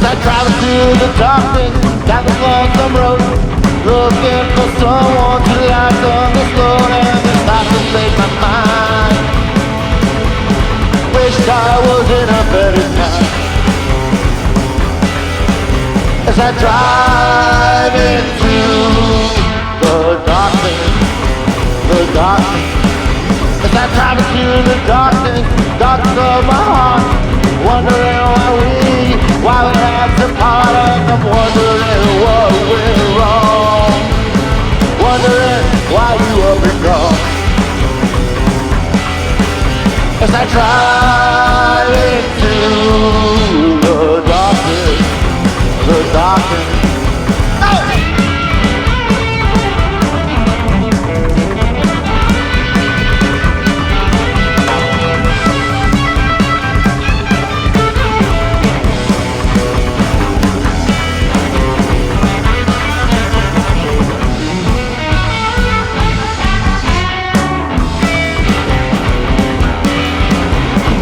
I travel through the darkness, down the lonesome road, looking for someone to light on this load, and it starts to break my mind. Wished I was in a better time. As I drive into the darkness, as I drive into the darkness of my heart, wondering why we had to part, and I'm wondering what went wrong, wondering why you up and gone. As I drive into the darkness,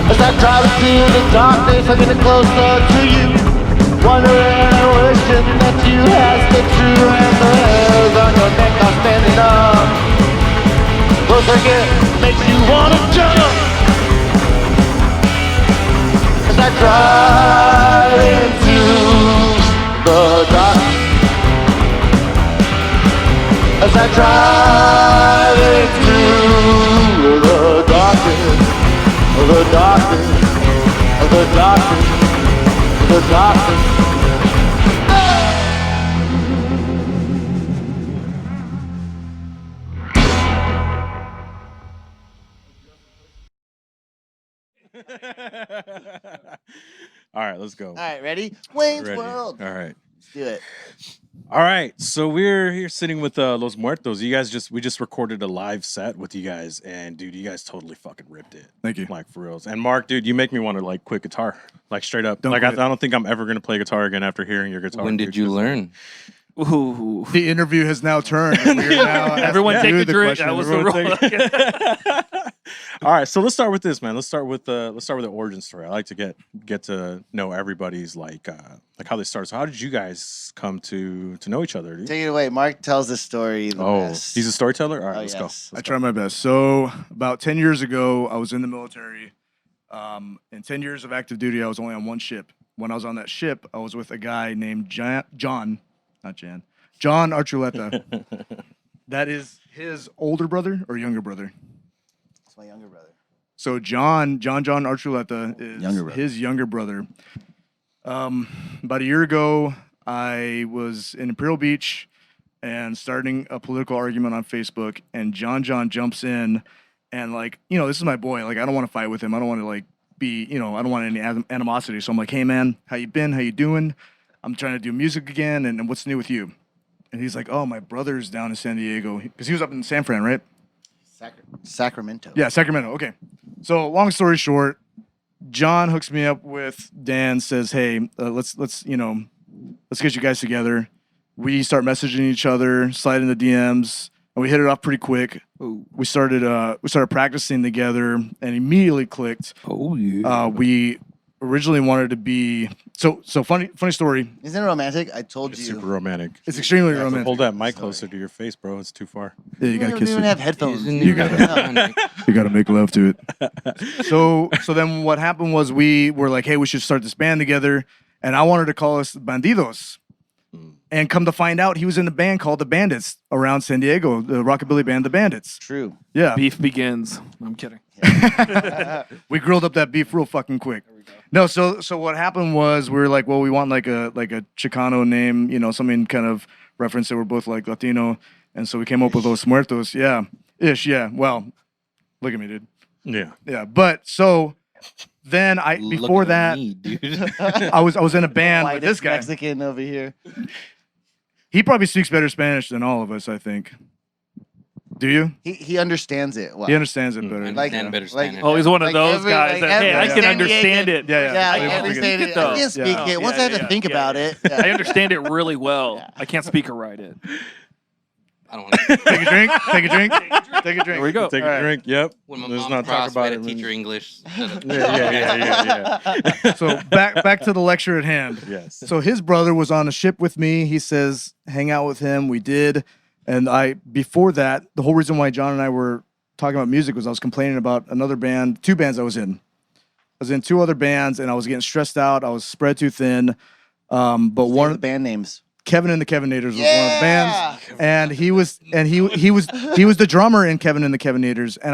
as I drive into the darkness, I'm getting closer to you, wondering and wishing that you had the true and the hairs on your neck are standing up. Closer again, makes you wanna jump. As I drive into the dark, as I drive into the darkness, the darkness, the darkness, the darkness. All right, let's go. All right, ready? Wayne's Ready. World. All right. Let's do it. All right, so we're here sitting with Los Muertos. We just recorded a live set with you guys, and dude, you guys totally fucking ripped it. Thank you. Like for reals. And Mark, dude, you make me want to like quit guitar, like straight up. Don't I quit. don't think I'm ever gonna play guitar again after hearing your guitar. When did you learn? Ooh. The interview has now turned. And we are now Everyone asking take you a drink. question. That was the Everyone rule. All right, so let's start with this, man. Let's start with the origin story. I like to get to know everybody's like how they started. So how did you guys come to know each other? Dude? Take it away. Mark tells the story the best. He's a storyteller. All right, Oh, let's yes. go. I try my best. So about 10 years ago, I was in the military. In 10 years of active duty, I was only on one ship. When I was on that ship, I was with a guy named John Archuleta. That is his older brother or younger brother? It's my younger brother. So John Archuleta is his younger brother. About a year ago, I was in Imperial Beach and starting a political argument on Facebook, and John jumps in and like, this is my boy. Like, I don't want to fight with him. I don't want to like be, I don't want any animosity. So I'm like, hey man, how you been? How you doing? I'm trying to do music again, and what's new with you? And he's like, oh, my brother's down in San Diego. Because he was up in San Fran, right? Sacramento. Yeah, Sacramento. Okay. So long story short, John hooks me up with Dan, says, hey, let's get you guys together. We start messaging each other, slide in the DMs, and we hit it off pretty quick. Ooh. We started practicing together and immediately clicked. Oh yeah. We originally wanted to be funny story. Isn't it romantic? I told It's you. super romantic. It's extremely romantic. Hold that mic closer to your face, bro. It's too far. Yeah, you gotta kiss don't even it. have headphones. You gotta make love to it. So then what happened was we were like, hey, we should start this band together, and I wanted to call us Bandidos. And come to find out, he was in a band called the Bandits around San Diego, the Rockabilly band, the Bandits. True. Yeah. Beef begins. I'm kidding. We grilled up that beef real fucking quick. No, so what happened was we were like, well, we want like a Chicano name, something kind of reference that we're both like Latino, and so we came up with Los Muertos. Yeah, ish. Yeah. Well, look at me, dude. Yeah. Yeah. But so then before that, me, dude. I was in a band with White this guy. Mexican over here. He probably speaks better Spanish than all of us, I think. Do you? He understands it. Well, He understands it better. I Like- understand better like- Spanish. Oh, he's one of Like those every- guys like that, hey, I every can San understand Diego- it. Yeah. Yeah, I I can every speak state. it, though. I can't speak Yeah. it. Once I have to think about it. I understand it really well. I can't speak or write it. I don't want to. Take a drink. Take a drink. Take a drink. There we go. Take All a right. drink. Yep. When my Let's mom's not talk crossed, about we it. had to teach her English. Yeah. So back to the lecture at hand. Yes. So his brother was on a ship with me. He says, hang out with him. We did. And before that, the whole reason why John and I were talking about music was I was complaining about another band, 2 bands I was in. I was in 2 other bands and I was getting stressed out. I was spread too thin. But One of the band names. Kevin and the Kevinators was one of the bands, and he was the drummer in Kevin and the Kevinators. And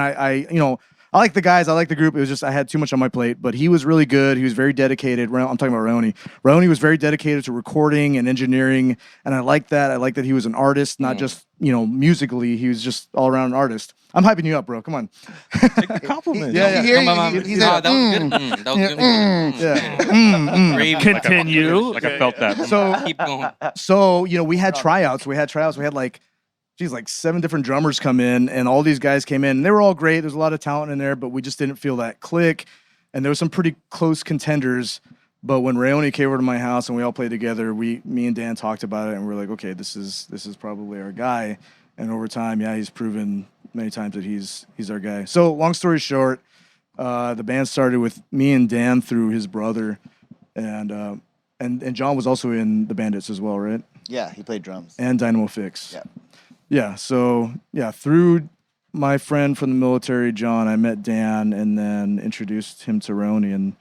I like the guys, I like the group. It was just I had too much on my plate, but he was really good. He was very dedicated. I'm talking about Raoni. Raoni was very dedicated to recording and engineering, and I like that. I like that he was an artist, not just musically. He was just all around an artist. I'm hyping you up, bro. Come on. Take the compliment. Yeah. Hear Come on, he's that like, was good. That was good. Yeah. Brave. Continue. Like I felt that. So Keep going. we had tryouts. We had like 7 different drummers come in, and all these guys came in, and they were all great. There's a lot of talent in there, but we just didn't feel that click. And there were some pretty close contenders. But when Raoni came over to my house and we all played together, me and Dan talked about it, and we're like, okay, this is probably our guy. And over time, he's proven many times that he's our guy. So long story short, the band started with me and Dan through his brother, and John was also in the Bandits as well, right? yeah, he played drums. And Dynamo Fix. Yeah. Yeah. So through my friend from the military, John, I met Dan and then introduced him to Raoni, and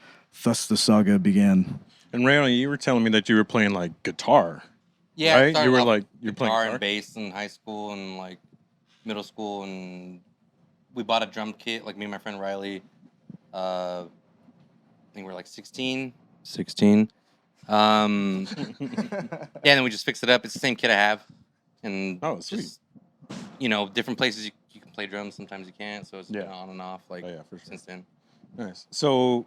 thus the saga began. And Raoni, you were telling me that you were playing like guitar. Yeah, I Right? started You were off like you're playing guitar guitar. and bass in high school and like middle school, and we bought a drum kit. Like me and my friend Riley. I think we were like 16. Yeah, and then we just fixed it up. It's the same kit I have, and Oh, sweet. just different places you can play drums. Sometimes you can't, so it's been on and off. Like Oh, yeah, for sure. since then. Nice. So,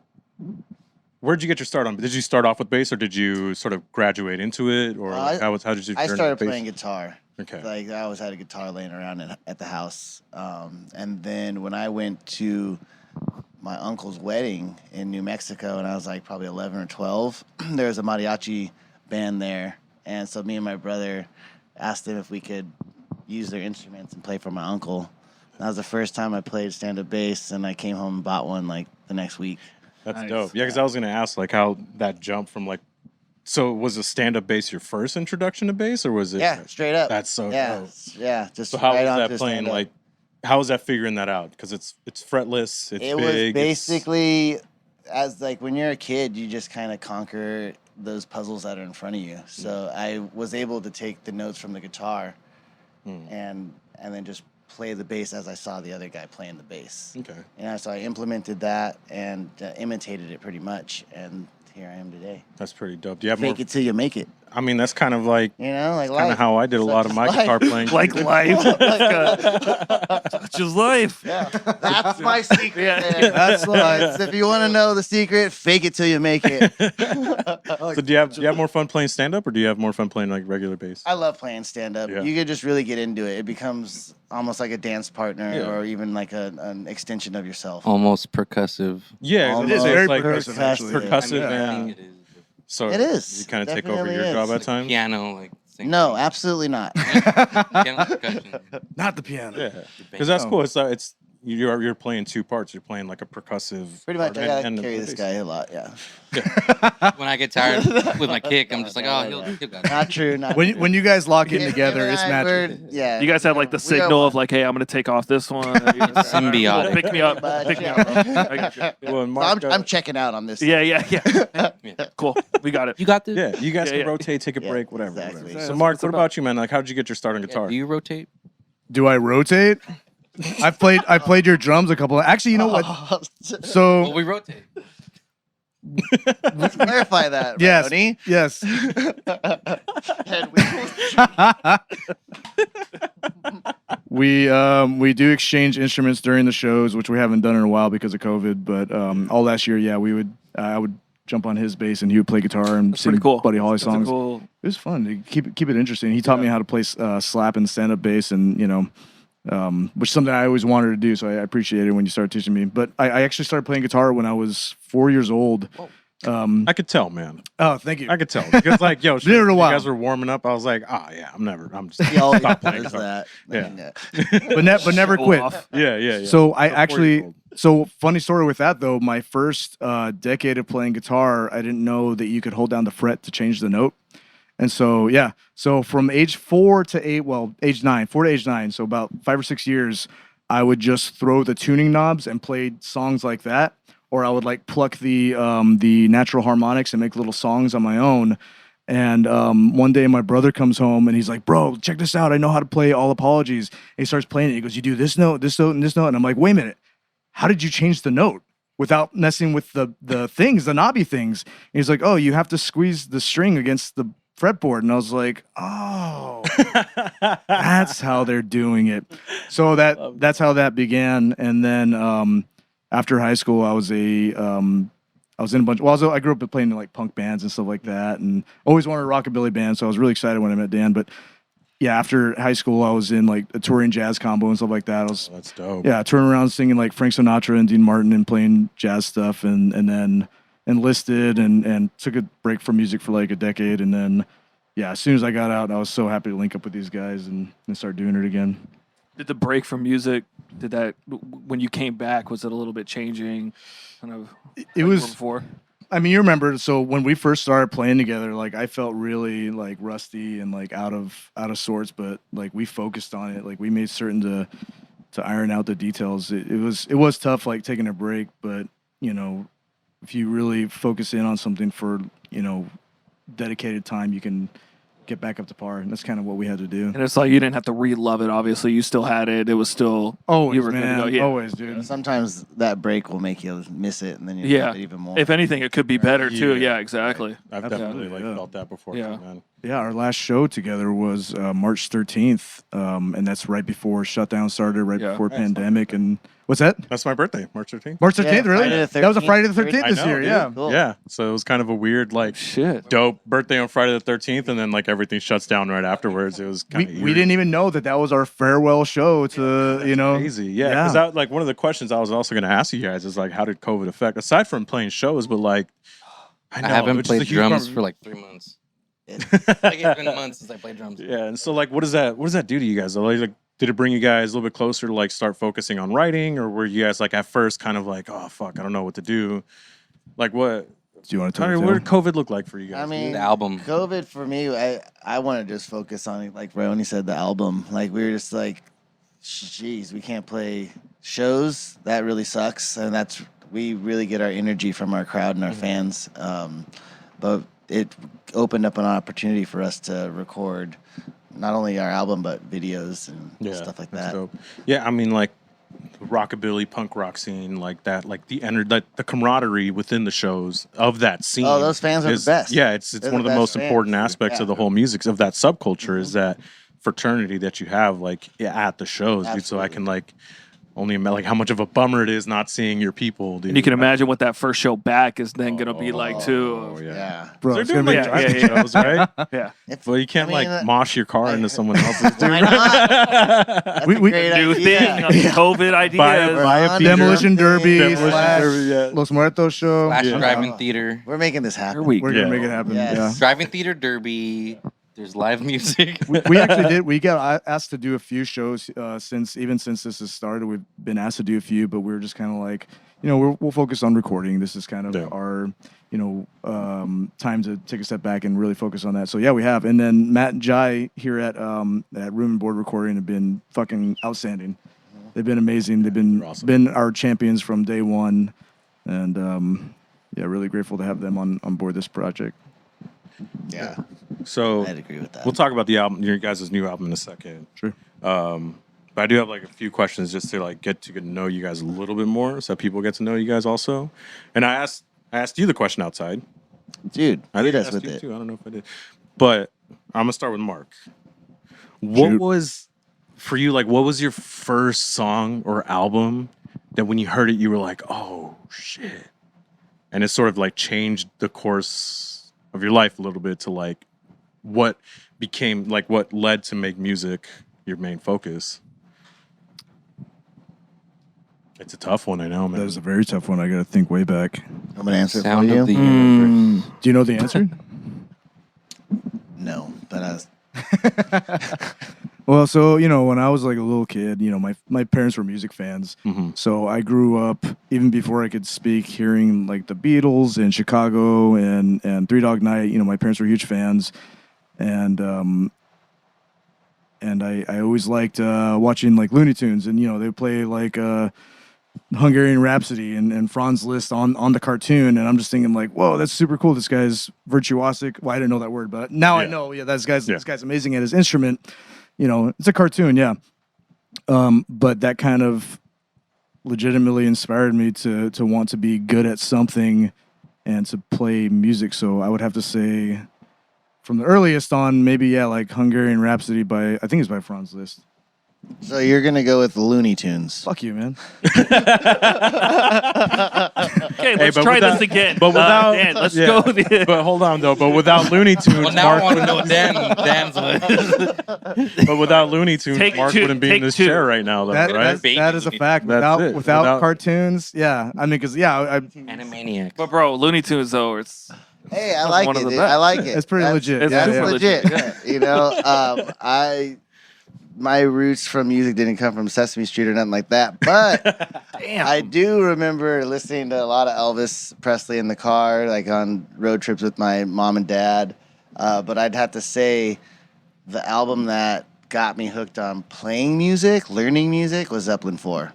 where'd you get your start on? Did you start off with bass, or did you sort of graduate into it, or how did you? I journey started with bass? playing guitar. Okay. Like I always had a guitar laying around at the house. And then when I went to my uncle's wedding in New Mexico, and I was like probably 11 or 12, there was a mariachi band there. And so me and my brother asked them if we could use their instruments and play for my uncle. That was the first time I played stand-up bass, and I came home and bought one like the next week. That's Nice. dope. Yeah, because I was gonna ask like how that jump from like. So was a stand-up bass your first introduction to bass, or was it? Yeah, straight up. That's so yeah, dope. yeah. Just So how right was on that to playing? stand-up. Like, how was that figuring that out? Because it's fretless. It's It big. was it's- basically as like when you're a kid, you just kind of conquer those puzzles that are in front of you. So I was able to take the notes from the guitar and then just play the bass as I saw the other guy playing the bass. Okay. And so I implemented that and imitated it pretty much, and here I am today. That's pretty dope. Do you have more? Fake it till you make it. I mean, that's kind of like You know, like kind of life. how I did a lot of my Life. guitar playing. Like life. Such is life. Yeah, that's my secret. man. That's It's, if you want to know the secret, fake it till you make it. So do you have more fun playing stand up, or do you have more fun playing like regular bass? I love playing stand up. Yeah. You could just really get into it. It becomes almost like a dance partner Yeah. or even like an extension of yourself. Almost percussive. Yeah, Almost. It is it's very like percussive, actually. percussive Yeah. and It is. so It is. you kind of take over Definitely your is. job at Like times. piano, like same No, thing. absolutely not. Piano percussion. Not the piano. Yeah, because that's cool. It's you're playing 2 parts. You're playing like a percussive. Pretty much, part I gotta and carry the this bass. guy a lot. Yeah. When I get tired with my kick, I'm just like, oh, he'll got it. Not true. Not When true. you guys lock in Him together, and it's I magic. were- Yeah. You guys have like the We are signal one. of like, hey, I'm gonna take off this one. Symbiotic. Pick me up. But, Pick me yeah. up. I got you. Well, and So Mark, I'm checking out on this. Yeah. Yeah. Cool. We got it. You got this? yeah, you guys Yeah, can yeah. rotate, take a Yeah, break, whatever. exactly. whatever. Yeah, So, that's Mark, what it's what about. about you, man? Like, how did you get your start on Yeah, guitar? do you rotate? Do I rotate? I played your drums a couple. Actually, you know what? Well, So we rotate. Let's clarify that. yes, Raoni. yes. We do exchange instruments during the shows, which we haven't done in a while because of COVID. But all last year, yeah, I would jump on his bass and he would play guitar and That's sing pretty cool. Buddy Holly That's a songs. cool- It was fun to keep it interesting. He taught me how to play slap and stand up bass, and which is something I always wanted to do. So I appreciate it when you started teaching me. But I actually started playing guitar when I was 4 years old. I could tell, man. Oh, thank you. I could tell because, like, yo, Been in a you while. guys were warming up. I was like, I'm just He always stop playing does guitar. that. Yeah. but never Show quit. off. Yeah. So I So actually, 4 years old. so funny story with that though. My first decade of playing guitar, I didn't know that you could hold down the fret to change the note. And so, yeah. So from age 4 to 8, well, age 9, 4 to age 9. So about 5 or 6 years, I would just throw the tuning knobs and play songs like that. Or I would like pluck the natural harmonics and make little songs on my own. And one day my brother comes home and he's like, bro, check this out. I know how to play All Apologies. And he starts playing it. He goes, you do this note, and this note. And I'm like, wait a minute. How did you change the note without messing with the things, the knobby things? And he's like, oh, you have to squeeze the string against the fretboard. And I was like, oh, that's how they're doing it. So that's how that began. And then after high school, I was in a bunch. Well, I grew up playing in like punk bands and stuff like that, and always wanted a rockabilly band. So I was really excited when I met Dan. But yeah, after high school, I was in like a touring jazz combo and stuff like that. I was That's dope. touring around singing like Frank Sinatra and Dean Martin and playing jazz stuff, and then enlisted and took a break from music for like a decade, and then as soon as I got out, I was so happy to link up with these guys and start doing it again. Did the break from music? Did that when you came back? Was it a little bit changing? Kind of. It like was before. I mean, you remember, so when we first started playing together, like I felt really like rusty and like out of sorts, but like we focused on it. Like we made certain to iron out the details. It was tough, like taking a break, but you know, if you really focus in on something for, you know, dedicated time, you can get back up to par, and that's kind of what we had to do. And it's like you didn't have to re-love it. Obviously, you still had it. It was still Always, you were man. good to go. Yeah. Always, dude. Sometimes that break will make you miss it, and then you love it even more. If anything, it could be better too. Yeah. Yeah, exactly. I've Absolutely, definitely yeah. felt that before. Yeah. Man. Yeah, our last show together was March 13th, and that's right before shutdown started, right Yeah. before pandemic. And what's that? That's my birthday, March 13th. March 13th, really? Friday the That was a 13th. Friday the 13th I this know, year, dude. yeah. Cool. Yeah, so it was kind of a weird, like, Shit. dope birthday on Friday the 13th, and then like everything shuts down right afterwards. It was kind of We didn't even know that was our farewell show to, you know. crazy. Yeah, because that like one of the questions I was also going to ask you guys is like, how did COVID affect aside from playing shows, but like, I know, haven't it's just a played huge drums part- for like 3 months. Like it's been months since I played drums. Yeah, and so like, what does that do to you guys? Like, did it bring you guys a little bit closer to like start focusing on writing, or were you guys like at first kind of like, oh fuck, I don't know what to do? Like, what? Do you want to I tell mean, what did COVID look like for you guys? I mean, The album. COVID for me, I want to just focus on, like Raoni said, the album. Like we were just like, geez, we can't play shows. That really sucks, and we really get our energy from our crowd and our fans. But it opened up an opportunity for us to record not only our album but videos and stuff like that's that. dope. Yeah, I mean, like the rockabilly punk rock scene, like that, like the camaraderie within the shows of that scene. Oh, those fans are the best. Yeah, it's They're one of the the most best important fans. aspects Yeah. of the whole music of that subculture is that fraternity that you have like at the shows, dude. So I Absolutely. can like only imagine like how much of a bummer it is not seeing your people, dude. And you can imagine what that first show back is then gonna be like Oh, too. Yeah. Bro, They're it's doing gonna like be driving yeah. shows, right? Yeah. Well, you can't I mean, like mosh your car into someone else's. Dude. Why not? That's We- a we- great New idea. thing, COVID Buy ideas. a Demolition Derby, Demolition slash Derby, yeah. Los Muertos show. Slash Yeah. drive-in theater. We're making this happen. Here we We're go. gonna make it happen. Yes. Drive-in theater derby. There's live music. We actually did. We got asked to do a few shows since this has started. We've been asked to do a few, but we were just kind of like, you know, we'll focus on recording. This is kind of Yeah. our, you know, time to take a step back and really focus on that. So yeah, we have. And then Matt and Jai here at Room and Board Recording have been fucking outstanding. They've been amazing. They've been They're awesome. been our champions from day one, and yeah, really grateful to have them on board this project. Yeah, So I'd agree with that. we'll talk about the album, your guys' new album in a second. Sure. But I do have like a few questions just to like get to know you guys a little bit more, so people get to know you guys also. And I asked you the question outside. Dude, I hit think I us asked with you it. too. I don't know if I did, but I'm gonna start with Mark. What Shoot. was for you like? What was your first song or album that when you heard it you were like, oh shit, and it sort of like changed the course of your life a little bit to like what became like what led to make music your main focus? It's a tough one, I know, man. That is a very tough one. I got to think way back. I'm gonna answer it for Sound you. of the universe. Do you know the answer? No, but I was. Well, so, when I was like a little kid, my parents were music fans. So I grew up, even before I could speak, hearing like the Beatles and Chicago and Three Dog Night. My parents were huge fans. And I always liked watching like Looney Tunes, and they play like Hungarian Rhapsody and Franz Liszt on the cartoon, and I'm just thinking like, whoa, that's super cool. This guy's virtuosic. Well, I didn't know that word, but now I know. Yeah, this guy's amazing at his instrument. It's a cartoon, yeah. But that kind of legitimately inspired me to want to be good at something and to play music. So I would have to say, from the earliest on, maybe like Hungarian Rhapsody I think it's by Franz Liszt. So you're gonna go with Looney Tunes. Fuck you, man. Okay, let's try this again. But without, Dan, let's go. But hold on though. But without Looney Tunes, Well, now I Mark want to know what Dan's was. But without Looney Tunes, Take Mark two, wouldn't be in take this two. chair right now, though, right? That is a fact. That's Without it. cartoons, yeah. I mean, because Animaniac. But bro, Looney Tunes though, it's Hey, I like one it. of the Dude. best. I like it. it's pretty legit. it's Yeah, super yeah. legit. My roots from music didn't come from Sesame Street or nothing like that, but damn. I do remember listening to a lot of Elvis Presley in the car, like on road trips with my mom and dad. But I'd have to say the album that got me hooked on playing music, learning music, was Zeppelin 4.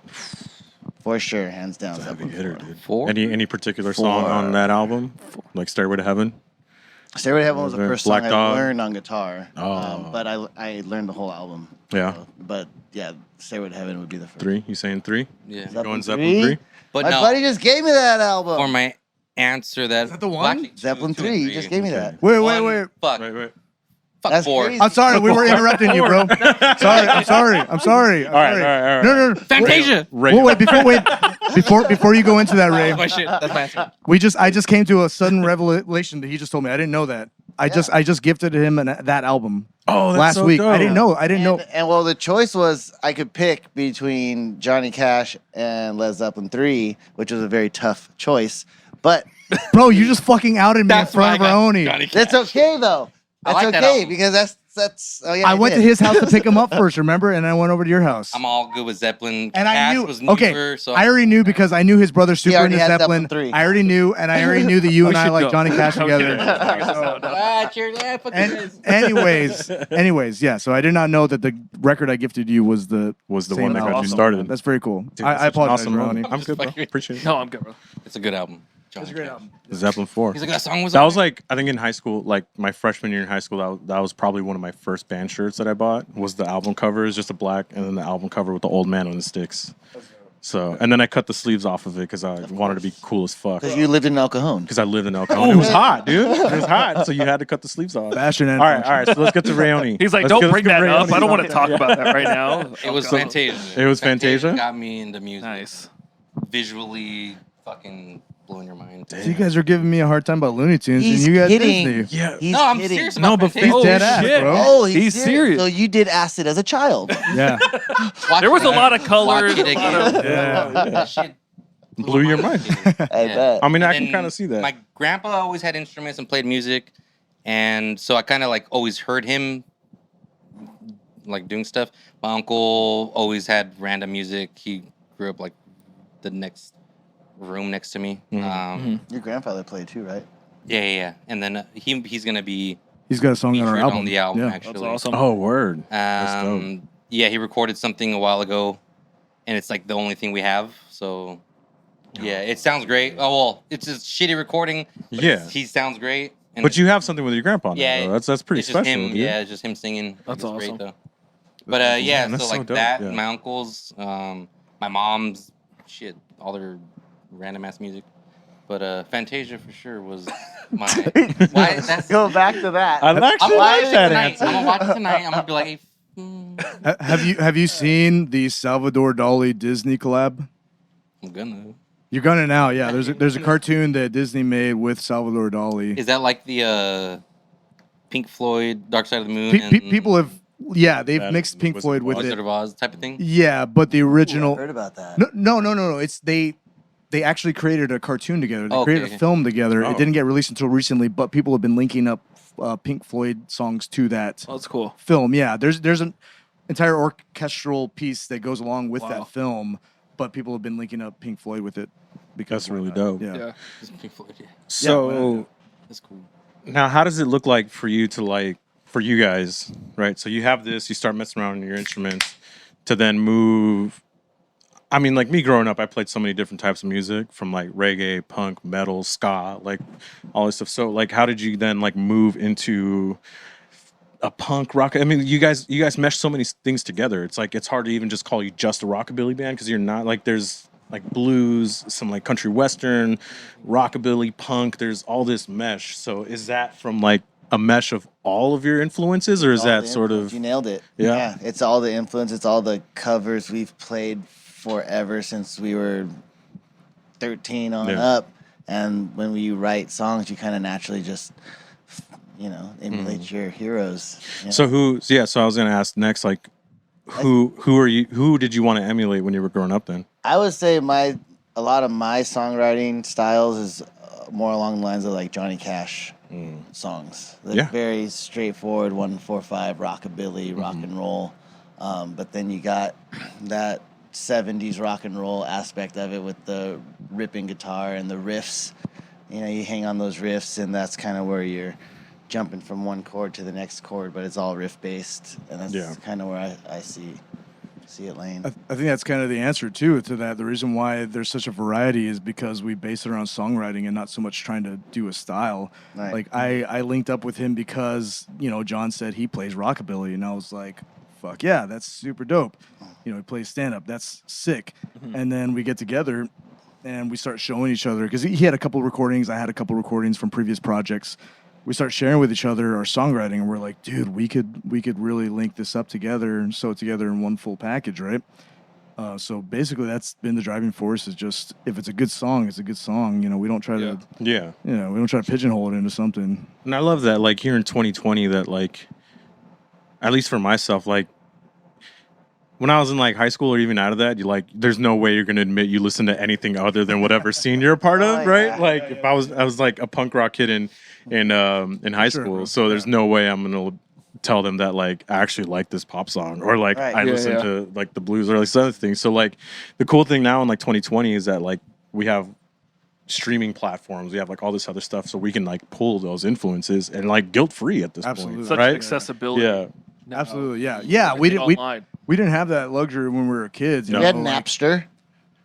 For sure, hands down. Zeppelin 4. Any particular song on that album? Like Stairway to Heaven? Stairway to Heaven was the first Black song Dog. I learned on guitar. Oh. But I learned the whole album. Yeah. But yeah, Stairway to Heaven would be the first. 3? You saying 3? Yeah. Going Zeppelin 3? But My no, buddy just gave me that album. for my answer, that Is that the well, one? actually, two- Zeppelin two 3, and you just gave me that. Wait. Fuck. Wait. Fuck That's 4. crazy. I'm sorry, we were interrupting you, bro. I'm sorry. All right. No. Fantasia. Wait, before you go into that, Ray. That's my shit. That's my answer. I just came to a sudden revelation that he just told me. I didn't know that. I just gifted him that album. Oh, that's last so week. dope. I didn't know. And well, the choice was I could pick between Johnny Cash and Led Zeppelin 3, which was a very tough choice. But Bro, you just fucking outed me in That's why I front of got Raoni. Johnny Cash. that's okay though. I That's like that okay album. because that's. Oh yeah, I went to did. his house to pick him up first, remember? And I went over to your house. I'm all good with Zeppelin. And I Cash knew. was newer, Okay, so I already knew because I knew his brother super already into had Zeppelin. Zeppelin 3. I already knew, and I already knew that you and I should like go. Johnny Cash I'm together. kidding. cheers. Yeah, fuck this. Anyways, yeah. So I did not know that the record I gifted you was the Was the same one that got you album. started. That's very cool. Dude, I that's such an apologize, awesome Raoni. album. I'm good, bro. fucking- Appreciate it. No, I'm good, bro. It's a good album. That's a great album. Zeppelin 4. He's like, that song was. That on was there?" like, I think in high school, like my freshman year in high school, that was probably one of my first band shirts that I bought. Was the album cover is just a black, and then the album cover with the old man on the sticks. So, and then I cut the sleeves off of it because I wanted to be cool as fuck. Because you lived in El Cajon. Because I lived in El Cajon. It was hot, dude. It was hot, so you had to cut the sleeves off. Fashion and All right. So let's get to Raoni. He's like, Let's don't get- bring let's that get up. Raoni I don't want to on. talk about that right now. It was Okay. Fantasia. It was Fantasia? Got me into music. Nice. Visually, fucking blowing your mind. So you guys are giving me a hard time about Looney Tunes, He's and you guys kidding. Disney. Yeah. He's No, I'm kidding. serious No, about but Fantasia. He's dead ass, shit. bro. Oh, He's serious. So you did acid as a child. Yeah. Watch There was it a lot again. of colors, Watch it a lot again. of- Yeah. That shit Blew your mind. I Yeah. bet. I mean, I And can kind of see that. My grandpa always had instruments and played music, and so I kind of like always heard him like doing stuff. My uncle always had random music. He grew up like the next room next to me. Your grandfather played too, right? Yeah. And then he's gonna be He's got a song on featured our album. on the album Yeah. actually. That's awesome. Oh, word. That's dope. Yeah, he recorded something a while ago, and it's like the only thing we have. So, yeah, it sounds great. Oh well, it's a shitty recording. But Yeah. he sounds great. And But you have something with your grandpa now, Yeah, though. That's pretty it's just special, him. dude. Yeah, it's just him singing. That's It's awesome. Great, though. But yeah, Man, that's so so like dope, that. yeah. My uncles, my mom's, shit, all their random ass music. But Fantasia for sure was my. Why? That's. Go back to that. I I'm actually gonna watch like it that tonight. answer. I'm gonna watch it tonight. I'm gonna be like, Have you seen the Salvador Dali Disney collab? I'm gonna. You're gonna now, yeah. There's a cartoon that Disney made with Salvador Dali. Is that like the Pink Floyd Dark Side of the Moon? People have, yeah, they've That mixed Pink Wizard Floyd of with Oz. Wizard it. of Oz type of thing? Yeah, but the Ooh, I original. heard about that. No. It's they actually created a cartoon together. They Okay, created a film together. Oh. It didn't get released until recently, but people have been linking up Pink Floyd songs to that Oh, that's cool. film. Yeah, there's an entire orchestral piece that goes along with that film, but people have been linking up Pink Floyd with it. Because That's really dope. Yeah. Yeah. It's Pink Floyd, yeah. So That's cool. now, how does it look like for you to like for you guys, right? So you have this, you start messing around on your instruments, to then move. I mean, like me growing up, I played so many different types of music, from like reggae, punk, metal, ska, like all this stuff. So, like, how did you then like move into a punk rock? I mean, you guys mesh so many things together. It's like it's hard to even just call you just a rockabilly band, because you're not. Like, there's like blues, some like country western, rockabilly, punk. There's all this mesh. So, is that from like a mesh of all of your influences, or is All that the sort influence. of You nailed it. Yeah. It's all the influence. It's all the covers we've played forever since we were 13 on Yeah. up. And when we write songs, you kind of naturally just, emulate your heroes. you know? So I was gonna ask next, like, who did you want to emulate when you were growing up then? I would say a lot of my songwriting styles is more along the lines of like Johnny Cash songs. Like Yeah. very straightforward 1-4-5 rockabilly, rock and roll. But then you got that 70s rock and roll aspect of it with the ripping guitar and the riffs. You hang on those riffs, and that's kind of where you're jumping from one chord to the next chord, but it's all riff based, and that's kind of where I see it laying. I think that's kind of the answer too to that. The reason why there's such a variety is because we base it around songwriting and not so much trying to do a style. Right. Like I linked up with him because John said he plays rockabilly, and I was like, fuck yeah, that's super dope. He plays stand up. That's sick. And then we get together and we start showing each other, because he had a couple recordings, I had a couple recordings from previous projects. We start sharing with each other our songwriting, and we're like, dude, we could really link this up together and sew it together in one full package, right? So basically, that's been the driving force. Is just, if it's a good song, it's a good song. We don't try to we don't try to pigeonhole it into something. And I love that, like, here in 2020, that, like, at least for myself, like, when I was in like high school or even out of that, there's no way you're gonna admit you listen to anything other than whatever scene you're a part of, right? Yeah. Like, if I was like a punk rock kid in high Sure, school, bro. so there's no way I'm gonna tell them that like I actually like this pop song, or like Right. I Yeah, listen yeah. to like the blues or like some other things. So like the cool thing now in like 2020 is that like we have streaming platforms, we have like all this other stuff, so we can like pull those influences and like guilt free at this Absolutely. point, Such right? accessibility. Yeah. now. Absolutely, yeah. We didn't Online. we didn't have that luxury when we were kids. No. We had like, Napster.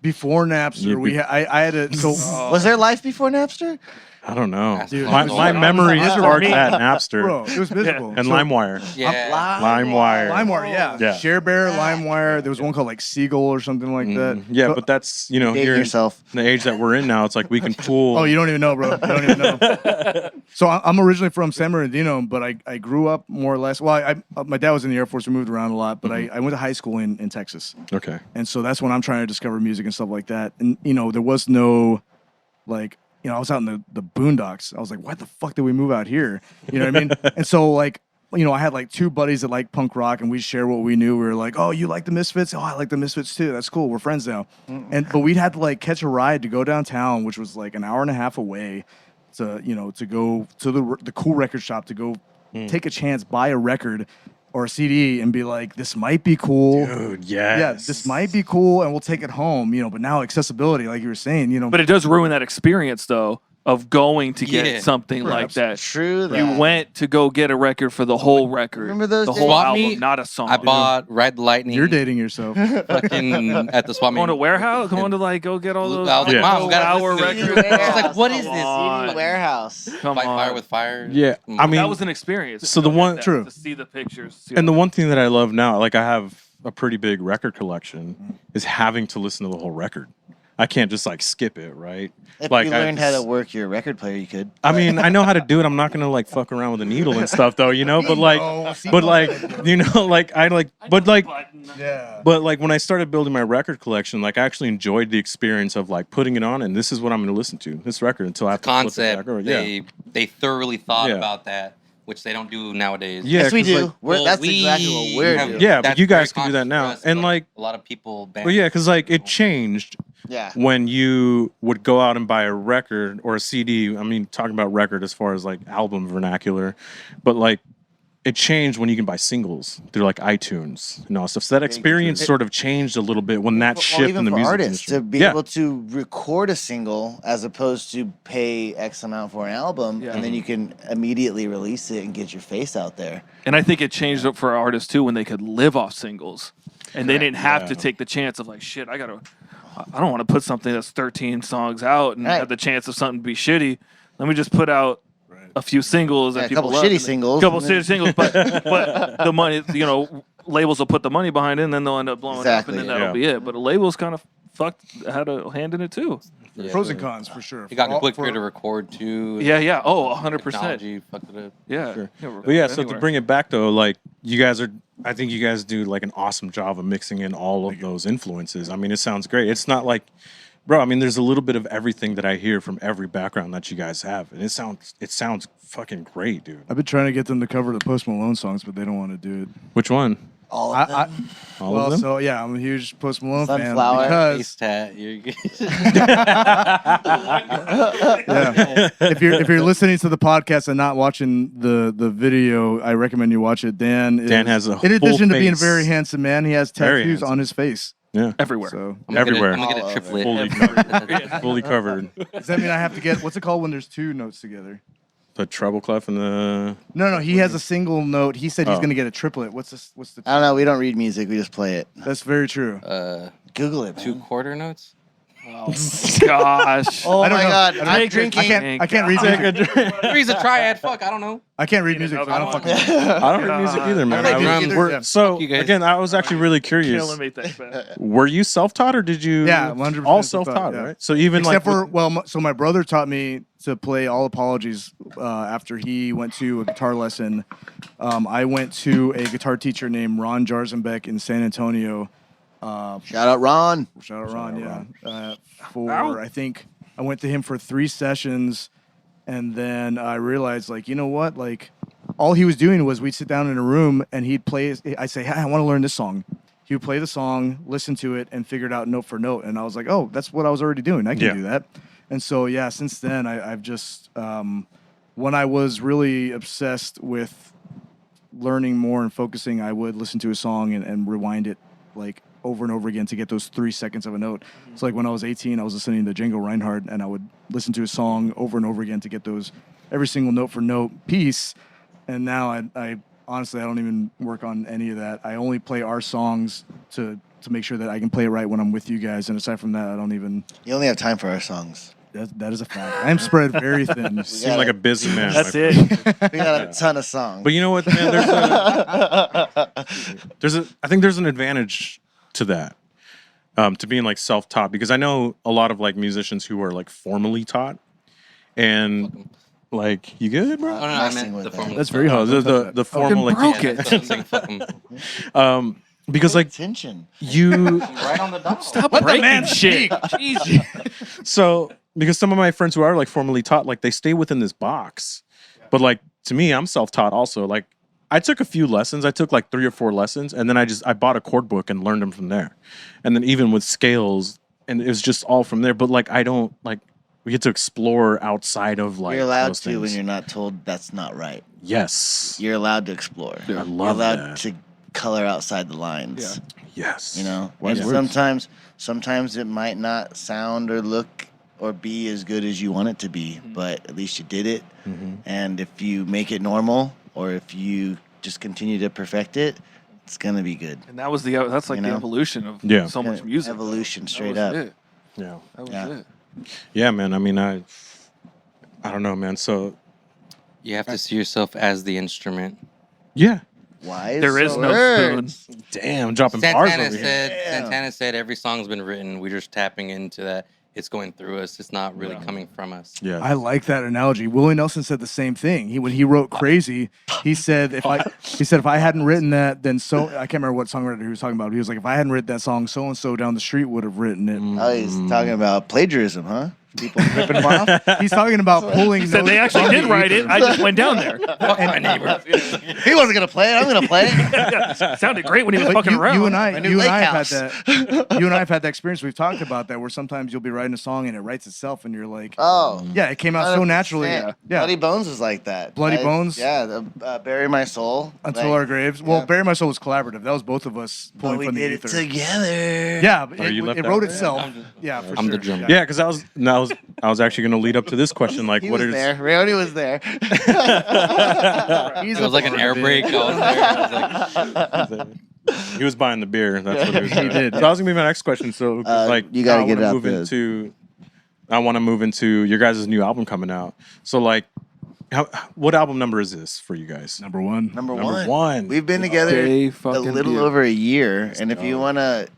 before Napster. Yeah, I had to. So Was there life before Napster? I don't know. Dude, my it was my so- memory Miserable. starts at Napster bro, it was miserable. and So- LimeWire. Yeah. LimeWire. LimeWire, yeah. Yeah. ShareBear, LimeWire. There was one called like Seagull or something like that. Yeah, So- but that's Dating here in yourself. the age that we're in now, it's like we can pool. Oh, you don't even know, bro. You don't even know. So I'm originally from San Bernardino, but I grew up more or less. Well, my dad was in the Air Force. We moved around a lot, but I went to high school in Texas. Okay. And so that's when I'm trying to discover music and stuff like that. And, there was no, like, I was out in the boondocks. I was like, why the fuck did we move out here? You know what I mean? And so, like, I had like two buddies that like punk rock, and we'd share what we knew. We were like, oh, you like the Misfits? Oh, I like the Misfits too. That's cool. We're friends now. But we'd had to like catch a ride to go downtown, which was like an hour and a half away to go to the cool record shop to go take a chance, buy a record or a CD and be like, this might be cool. Dude, Yeah, yes. this might be cool, and we'll take it home, But now accessibility, like you were saying, But it does ruin that experience, though, of going to get Yeah. something like that. True that. You went to go get a record for the whole record. Remember those the days? whole Swap album, meet? not a song. I bought Ride the Lightning. you're dating yourself. fucking at the swap meet. Going to warehouse, going to like go get all those. I was like, Yeah. Mom, we gotta hour listen to records. this. I was like, what is Come this? on. CD warehouse. Come Fight on. Fire with Fire. Yeah, I mean, that was an experience. so the to go one- get that, True. to see the pictures. see and the all one thing that I love now, like I have a pretty big record collection, is having to listen to the whole record. I can't just like skip it, right? If Like you learned how to work your record player, you could. I mean, I know how to do it. I'm not gonna like fuck around with a needle and stuff, though, But like, Yeah. But like when I started building my record collection, like I actually enjoyed the experience of like putting it on, and this is what I'm going to listen to, this record, until I have to flip it Concept. back over. Yeah, They thoroughly thought Yeah. about that, which they don't do nowadays. yeah, Yes, we 'cause, do. like- We're, that's exactly what we're have- doing. Yeah, but that's you guys very can do that conscious now. for us, And, but like- a lot of people ban But yeah, because like it changed. Yeah. when you would go out and buy a record or a CD. I mean, talking about record as far as like album vernacular, but like it changed when you can buy singles through like iTunes and all stuff. So that experience sort of changed a little bit when that shift even in the for music artists industry. to be able to record a single as opposed to pay X amount for an album, and then you can immediately release it and get your face out there. And I think it changed up for artists too when they could live off singles, and they didn't have to take the chance of like, shit, I don't want to put something that's 13 songs out and have the chance of something to be shitty. Let me just put out a few singles, and a couple shitty singles, but the money, labels will put the money behind it, and then they'll end up blowing up, and then that'll be it. But the labels kind of had a hand in it too. Yeah. Pros and cons for sure. It got quicker to record too. Yeah. Oh, 100%. Technology fucked it up. Yeah. Sure. But yeah, so to bring it back though, like I think you guys do like an awesome job of mixing in all of those influences. I mean, it sounds great. It's not like, bro, I mean, there's a little bit of everything that I hear from every background that you guys have, and it sounds fucking great, dude. I've been trying to get them to cover the Post Malone songs, but they don't want to do it. Which one? All of them. All of them? So yeah, I'm a huge Post Malone Sunflower. fan Face because tat. You're good. if you're listening to the podcast and not watching the video, I recommend you watch it. Dan has a full in addition to being a face. very handsome man, he has Very tattoos handsome. on his face. Yeah, Everywhere. So everywhere. I'm gonna get a triplet. Fully covered. Fully covered. does that mean I have to get what's it called when there's two notes together? The treble clef and the. No, he has a single note. He said he's going to get a triplet. What's this? What's the? I don't know. We don't read music. We just play it. That's very true. Google it. Man. 2 quarter notes. Oh gosh. Oh I don't my know. God! I I'm drinking. I can't read music. Three's a triad. Fuck, I don't know. I can't read music. So I don't fucking. I don't read music either, man. I don't read music We're- either. So you guys. again, I was actually really curious. Killing that fast. Were you self-taught or did you? Yeah, 100% all self-taught, self-taught, yeah. right? So even Except like for so my brother taught me to play All Apologies after he went to a guitar lesson. I went to a guitar teacher named Ron Jarzenbeck in San Antonio. Shout out Ron. Shout out Ron, I think I went to him for 3 sessions, and then I realized, like, you know what? Like, all he was doing was we'd sit down in a room and he'd play. I'd say, hey, I want to learn this song. He would play the song, listen to it, and figure it out note for note. And I was like, oh, that's what I was already doing. I can do that. And so, yeah, since then, I've just, when I was really obsessed with learning more and focusing, I would listen to a song and rewind it, like, over and over again to get those 3 seconds of a note. So like when I was 18, I was listening to Django Reinhardt, and I would listen to a song over and over again to get those every single note for note piece. And now I honestly, I don't even work on any of that. I only play our songs to make sure that I can play it right when I'm with you guys. And aside from that, I don't even. You only have time for our songs. That is a fact. I am spread very thin. you seem like a busy man. That's my it. We got a ton of songs. But you know what, man? I think there's an advantage to that, to being like self-taught, because I know a lot of like musicians who are like formally taught, and like, you good, bro? Oh, no, I meant the formal. That's very hard. The formal like broke it. That's what I'm saying, fuck 'em. because like attention. you Right on the dot. Stop breaking shit. Jesus. so because some of my friends who are like formally taught, like they stay within this box, but like to me, I'm self-taught also. Like I took a few lessons. I took like 3 or 4 lessons, and then I bought a chord book and learned them from there. And then even with scales, and it was just all from there. But like I don't like, we get to explore outside of like. You're allowed those to things. when you're not told that's not right. Yes. You're allowed to explore. I You're love allowed that. to color outside the lines. Yes. You know, Wise and words. sometimes it might not sound or look or be as good as you want it to be, but at least you did it. Mm-hmm. And if you make it normal, or if you just continue to perfect it, it's gonna be good. And that's like the evolution of so much music. Evolution, straight That up. was it. Yeah. That was Yeah. it. Yeah, man. I mean, I don't know, man. So You have to see yourself as the instrument. yeah. Why? There is no spoon. Damn, I'm dropping bars Santana over here. said. Santana said every song's been written. We're just tapping into that. It's going through us. It's not really coming from us. Yeah. I like that analogy. Willie Nelson said the same thing. When he wrote "Crazy," he said if I hadn't written that, then I can't remember what songwriter he was talking about. He was like, if I hadn't written that song, so and so down the street would have written it. Oh, he's talking about plagiarism, huh? people ripping them off. He's talking about pulling. He said they actually did write it. I just went down there. Fuck my neighbor. He wasn't gonna play it. I'm gonna play it. Sounded great when he was But fucking around. you and I new lake have house. had that. You and I have had that experience. We've talked about that, where sometimes you'll be writing a song and it writes itself, and you're like, Oh. yeah, it came out so naturally. 100%. Yeah. Bloody Bones was like that. Bloody Bones? Yeah, Bury My Soul. Until Our Graves. Well, Bury My Soul was collaborative. That was both of us But pulling we from the did it ether. together. Yeah, Oh, you left it that wrote there? itself. Yeah, for I'm sure. the drummer. Yeah, because I was actually going to lead up to this question. Like, He what was is there. Raoni was there. He's It was like an air break. I was there. I was like, he was buying the beer. That's what he was doing. He did. So that was gonna be my next question. So like, you gotta I get wanna it out move the- into. I want to move into your guys' new album coming out. So like, what album number is this for you guys? Number one. Number Number one. one. We've been together Day a fucking little deal. over a year, and if you want to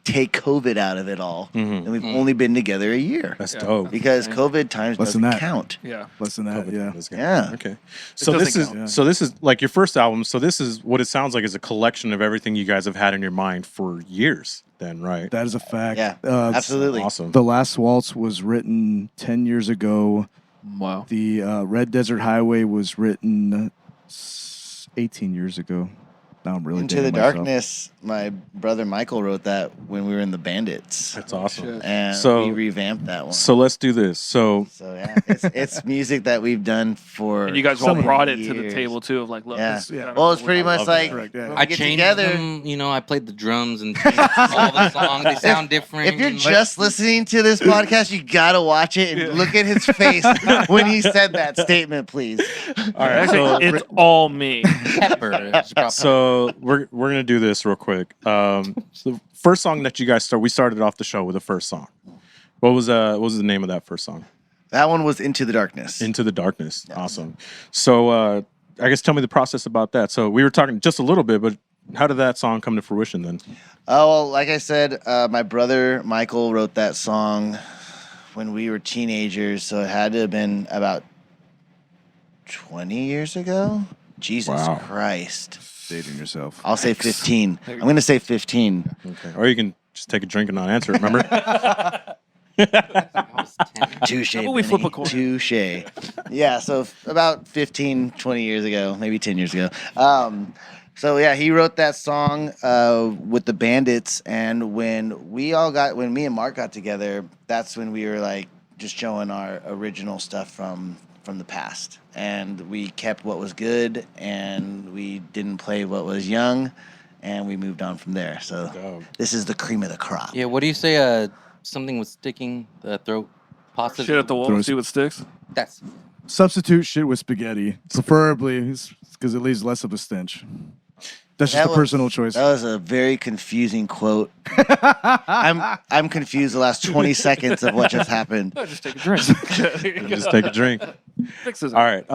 take COVID out of it all, then we've only been together a year. That's dope. Because COVID times Less than doesn't that. count. Yeah. Less than that, yeah. Yeah. Okay. So doesn't this is count. so this is like your first album. So this is what it sounds like is a collection of everything you guys have had in your mind for years. Then, right? That is a fact. Yeah, Absolutely. Awesome. The Last Waltz was written 10 years ago. Wow. The Red Desert Highway was written 18 years ago. Now I'm really Into dating the myself. Darkness, my brother Michael wrote that when we were in the Bandits. That's awesome. And So- we revamped that one. So let's do this. So So yeah, it's music that we've done for. And you guys all so brought many it to the years. table too of like, look, Yeah. this is kind of Well, it's what pretty I much love. like Correct, yeah. when I we get changed together. them. You know, I played the drums and changed all the songs. They sound different. If you're and, just listening to this podcast, you gotta watch it and look at his face when he said that statement, please. all right. Actually, So it's all me. pepper. Just drop so we're gonna do this real quick. So the first song that you guys we started off the show with the first song. What was the name of that first song? That one was Into the Darkness. Into the Darkness. Awesome. So I guess tell me the process about that. So we were talking just a little bit, but how did that song come to fruition then? Oh, well, like I said, my brother Michael wrote that song when we were teenagers, so it had to have been about 20 years ago. Jesus Wow. Christ. Dating yourself. I'll say 15. I'm going to say 15. Okay. Or you can just take a drink and not answer it, remember? Touche. How about we flip a coin? Touche. Yeah, so about 15, 20 years ago, maybe 10 years ago. So yeah, he wrote that song with the Bandits, and when me and Mark got together, that's when we were like just showing our original stuff from the past, and we kept what was good, and we didn't play what was young, and we moved on from there. So Dope. this is the cream of the crop. Yeah, what do you say? Something with sticking the throat. Pasta. Shit at the wall, see what sticks. That's Substitute shit with spaghetti, preferably, because it leaves less of a stench. That's just That a was- personal choice. That was a very confusing quote. I'm confused the last 20 seconds of what just happened. No, just take a drink. Just take a drink. Fixes it. All right.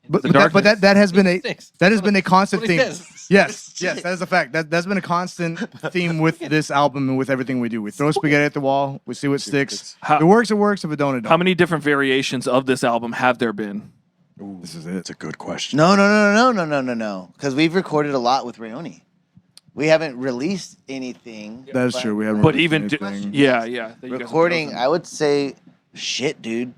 But The that has been a Sticks. that has been a constant That's what theme. he says. Yes, that is a fact. That's been a constant theme with this album and with everything we do. We throw spaghetti at the wall. We see what sticks. How- If it works, it works. If it don't, it don't. How many different variations of this album have there been? This is it. It's a good question. No. Because we've recorded a lot with Raoni. We haven't released anything. That is true. We haven't. But released even, anything. yeah. that you guys have Recording, chosen. I would say, shit, dude,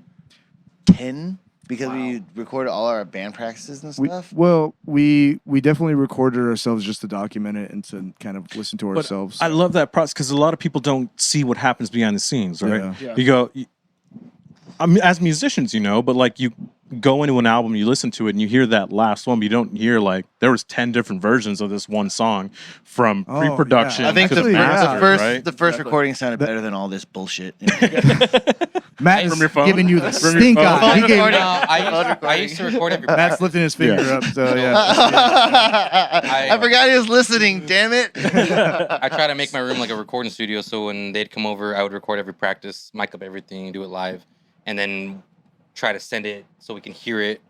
10. Because we recorded all our band practices and stuff. We definitely recorded ourselves just to document it and to kind of listen to But ourselves. I love that process because a lot of people don't see what happens behind the scenes, right? Yeah. Yeah. You go, I mean, as musicians, you know, but like you go into an album, you listen to it, and you hear that last one, but you don't hear like there was 10 different versions of this one song from Oh, pre-production yeah. I think to Actually, master, right? the first recording sounded better than all this bullshit. Matt is From your phone? giving you the From your stink phone? eye. He gave- No, I used to record every Matt's practice. lifting his finger Yeah. up. So yeah. I forgot he was listening. Damn it! I try to make my room like a recording studio, so when they'd come over, I would record every practice, mic up everything, do it live, and then try to send it so we can hear it,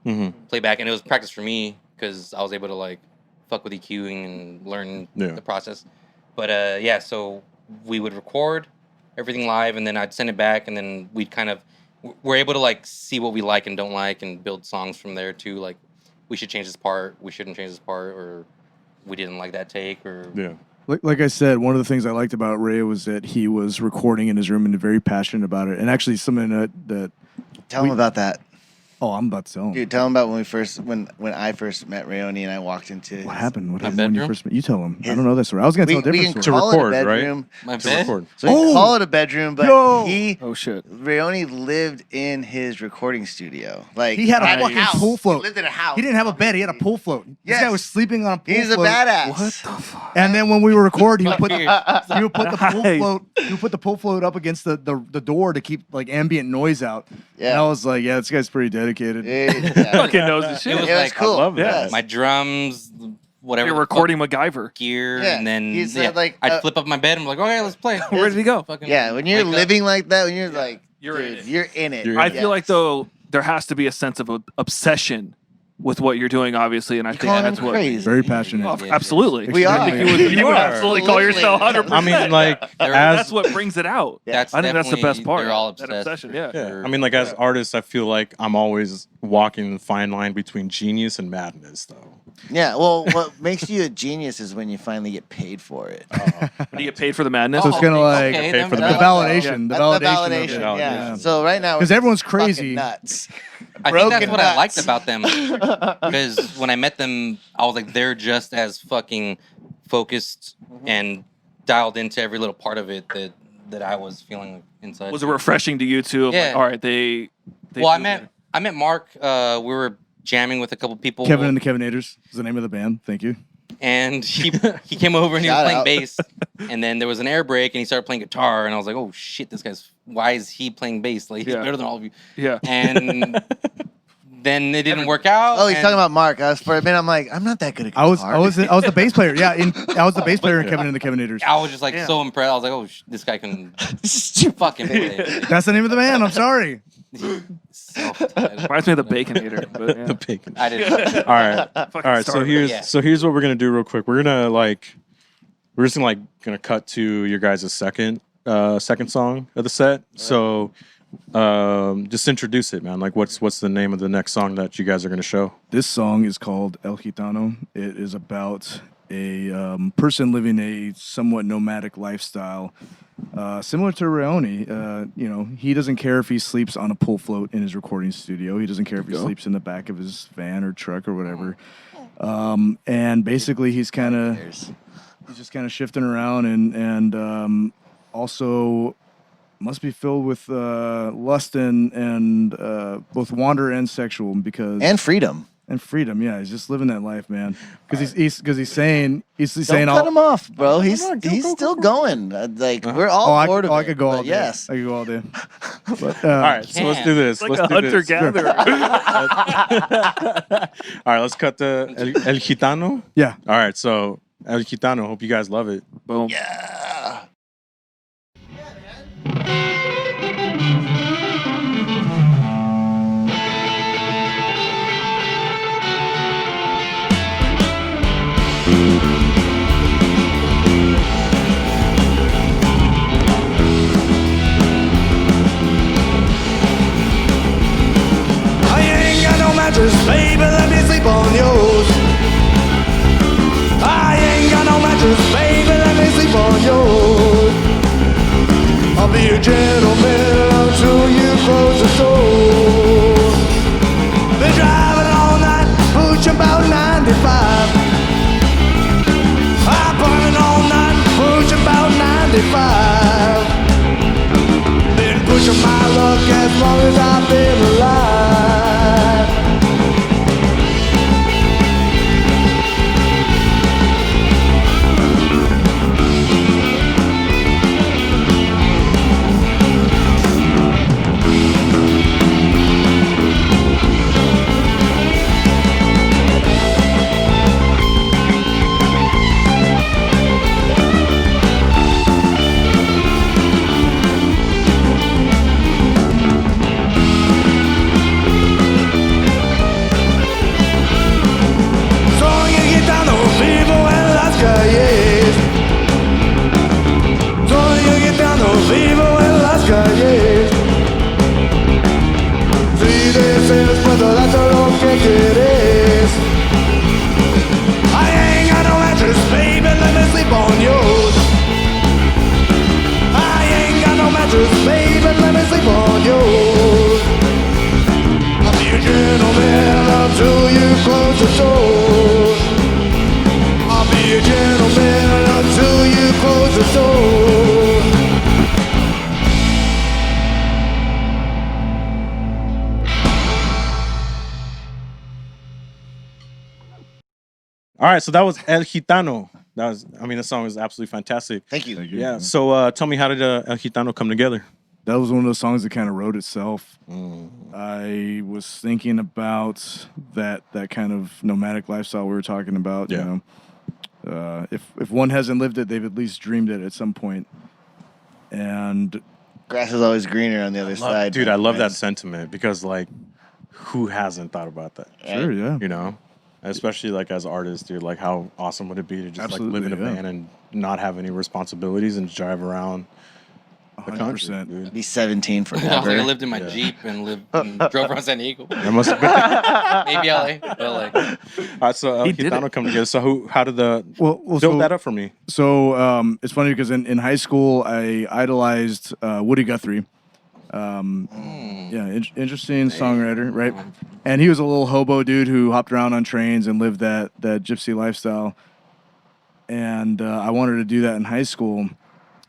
play back. And it was practice for me because I was able to like fuck with EQing and learn the process. But yeah, so we would record everything live, and then I'd send it back, and then we'd kind of we're able to like see what we like and don't like, and build songs from there too. Like, we should change this part, we shouldn't change this part, or we didn't like that take, or Like I said, one of the things I liked about Ray was that he was recording in his room and very passionate about it. And actually, something that Tell him about that. Oh, I'm about to tell him. Dude, tell him about when I first met Raoni and I walked into what happened? What My happened when you bedroom? first met? You tell him. I don't know this story. I was gonna tell a we different can story. call record, it a right? bedroom. My To bed? record. So we can call it a bedroom, but Oh shit. Raoni lived in his recording studio. Like He had a at fucking house. pool float. He lived in a house. He didn't have a bed. He had a pool float. This Yes. guy was sleeping on a pool He's a float. badass. What the fuck? And then when we would record, he would put Weird. he would put the pool Nice. float. He would put the pool float up against the door to keep like ambient noise out. Yeah. And I was like, yeah, this guy's pretty dedicated. Yeah. Fucking knows the It shit. was It was like, cool. I love that. Yes. my drums, whatever. You're the recording fuck MacGyver. gear, Yeah, and then he said, like, I'd flip up my bed and be like, okay, let's play. Where did he go? Fucking Yeah, when you're wake up. living like that, when you're like, You're in dude, it. you're in it. You're I in feel like though there has to be a sense of obsession with what you're doing, obviously, and I think calling that's him what. crazy. Very passionate. Oh, Yeah, absolutely. We are. I think you would are. absolutely call yourself 100%. I mean, like that's what brings it out. That's I think that's the best definitely- part. They're all that obsessed. obsession, yeah. Yeah, I mean, like as artists, I feel like I'm always walking the fine line between genius and madness, though. Yeah, well, what makes you a genius is when you finally get paid for it. Do you get paid for the madness? So it's kind of like Okay, pay then for the the that's- validation. The That's validation. the of it. validation. Yeah. Yeah. So right now, 'Cause it's everyone's fucking crazy. nuts. I think that's Broken what I liked nuts. about them because when I met them, I was like, they're just as fucking focused and dialed into every little part of it that I was feeling inside. Was it refreshing to you too? Of Yeah. Like, all right, they Well, I do met Mark. We were jamming with a couple people. Kevin and the Kevinators is the name of the band. Thank you. and he came over and he was Shout playing out. bass, and then there was an air break and he started playing guitar, and I was like, oh shit, why is he playing bass? Like he's Yeah. better than all of you. Yeah. And then it didn't work out. Oh, he's and- talking about Mark. I was for a minute. I'm like, I'm not that good at I guitar. was the bass player. Yeah, I was the bass player in Kevin and the Kevinators. I was just like Yeah. so impressed. I was like, oh, this guy can fucking play. That's the name of the band. I'm sorry. Self-titled. Reminds me of the Baconator. But, yeah. The bacon. I didn't. All right, Fucking all right. So started. here's Yeah. here's what we're gonna do real quick. We're just gonna cut to your guys' second song of the set. So just introduce it, man. Like what's the name of the next song that you guys are gonna show? This song is called El Gitano. It is about a person living a somewhat nomadic lifestyle, similar to Raoni. He doesn't care if he sleeps on a pool float in his recording studio. He doesn't care if he sleeps in the back of his van or truck or whatever. And basically, he's just kind of shifting around and also must be filled with lust and both wander and sexual and freedom. and freedom. Yeah, he's just living that life, man. Because he's saying Don't saying cut all. him off, bro. He's no, go, he's go, still go. going. We're all I bored of I it, could go all but day. Yes. I could go all day. But, All right, so let's do this. Like let's a do hunter this. gatherer. All right, let's cut to El Hitano. Yeah. All right, so El Gitano. Hope you guys love it. Boom. Yeah. I ain't got no mattress, baby, let me sleep on yours. I ain't got no mattress, baby, let me sleep on yours. I'll be a gentleman until you close the door. Been driving all night, pushing about 95. I'm burning all night, pushing about 95. Been pushing my luck as long as I've been alive. Soy el gitano, vivo en las calles. Soy el gitano, vivo en las calles. Si deseas, puedo darte lo que quieres. I ain't got no mattress, baby, let me sleep on yours. All right, so that was El Gitano. The song is absolutely fantastic. Thank you. Yeah. So tell me, how did El Gitano come together? That was one of those songs that kind of wrote itself. I was thinking about that kind of nomadic lifestyle we were talking about. Yeah. You know, if one hasn't lived it, they've at least dreamed it at some point. And grass is always greener on the other side. Dude, I love that sentiment because, like, who hasn't thought about that? sure, yeah. You know, especially like as artists, dude. Like, how awesome would it be to just Absolutely, like live in a van and not have any responsibilities and drive around the country, 100%. dude? Be 17 I was like, I forever. lived in my Jeep and drove around San Diego. There must have been. Maybe LA, but like, All right, so El He did Gitano it. come together. So how did the build so, that up for me? So it's funny because in high school I idolized Woody Guthrie. Interesting songwriter, right? And he was a little hobo dude who hopped around on trains and lived that gypsy lifestyle. And I wanted to do that in high school.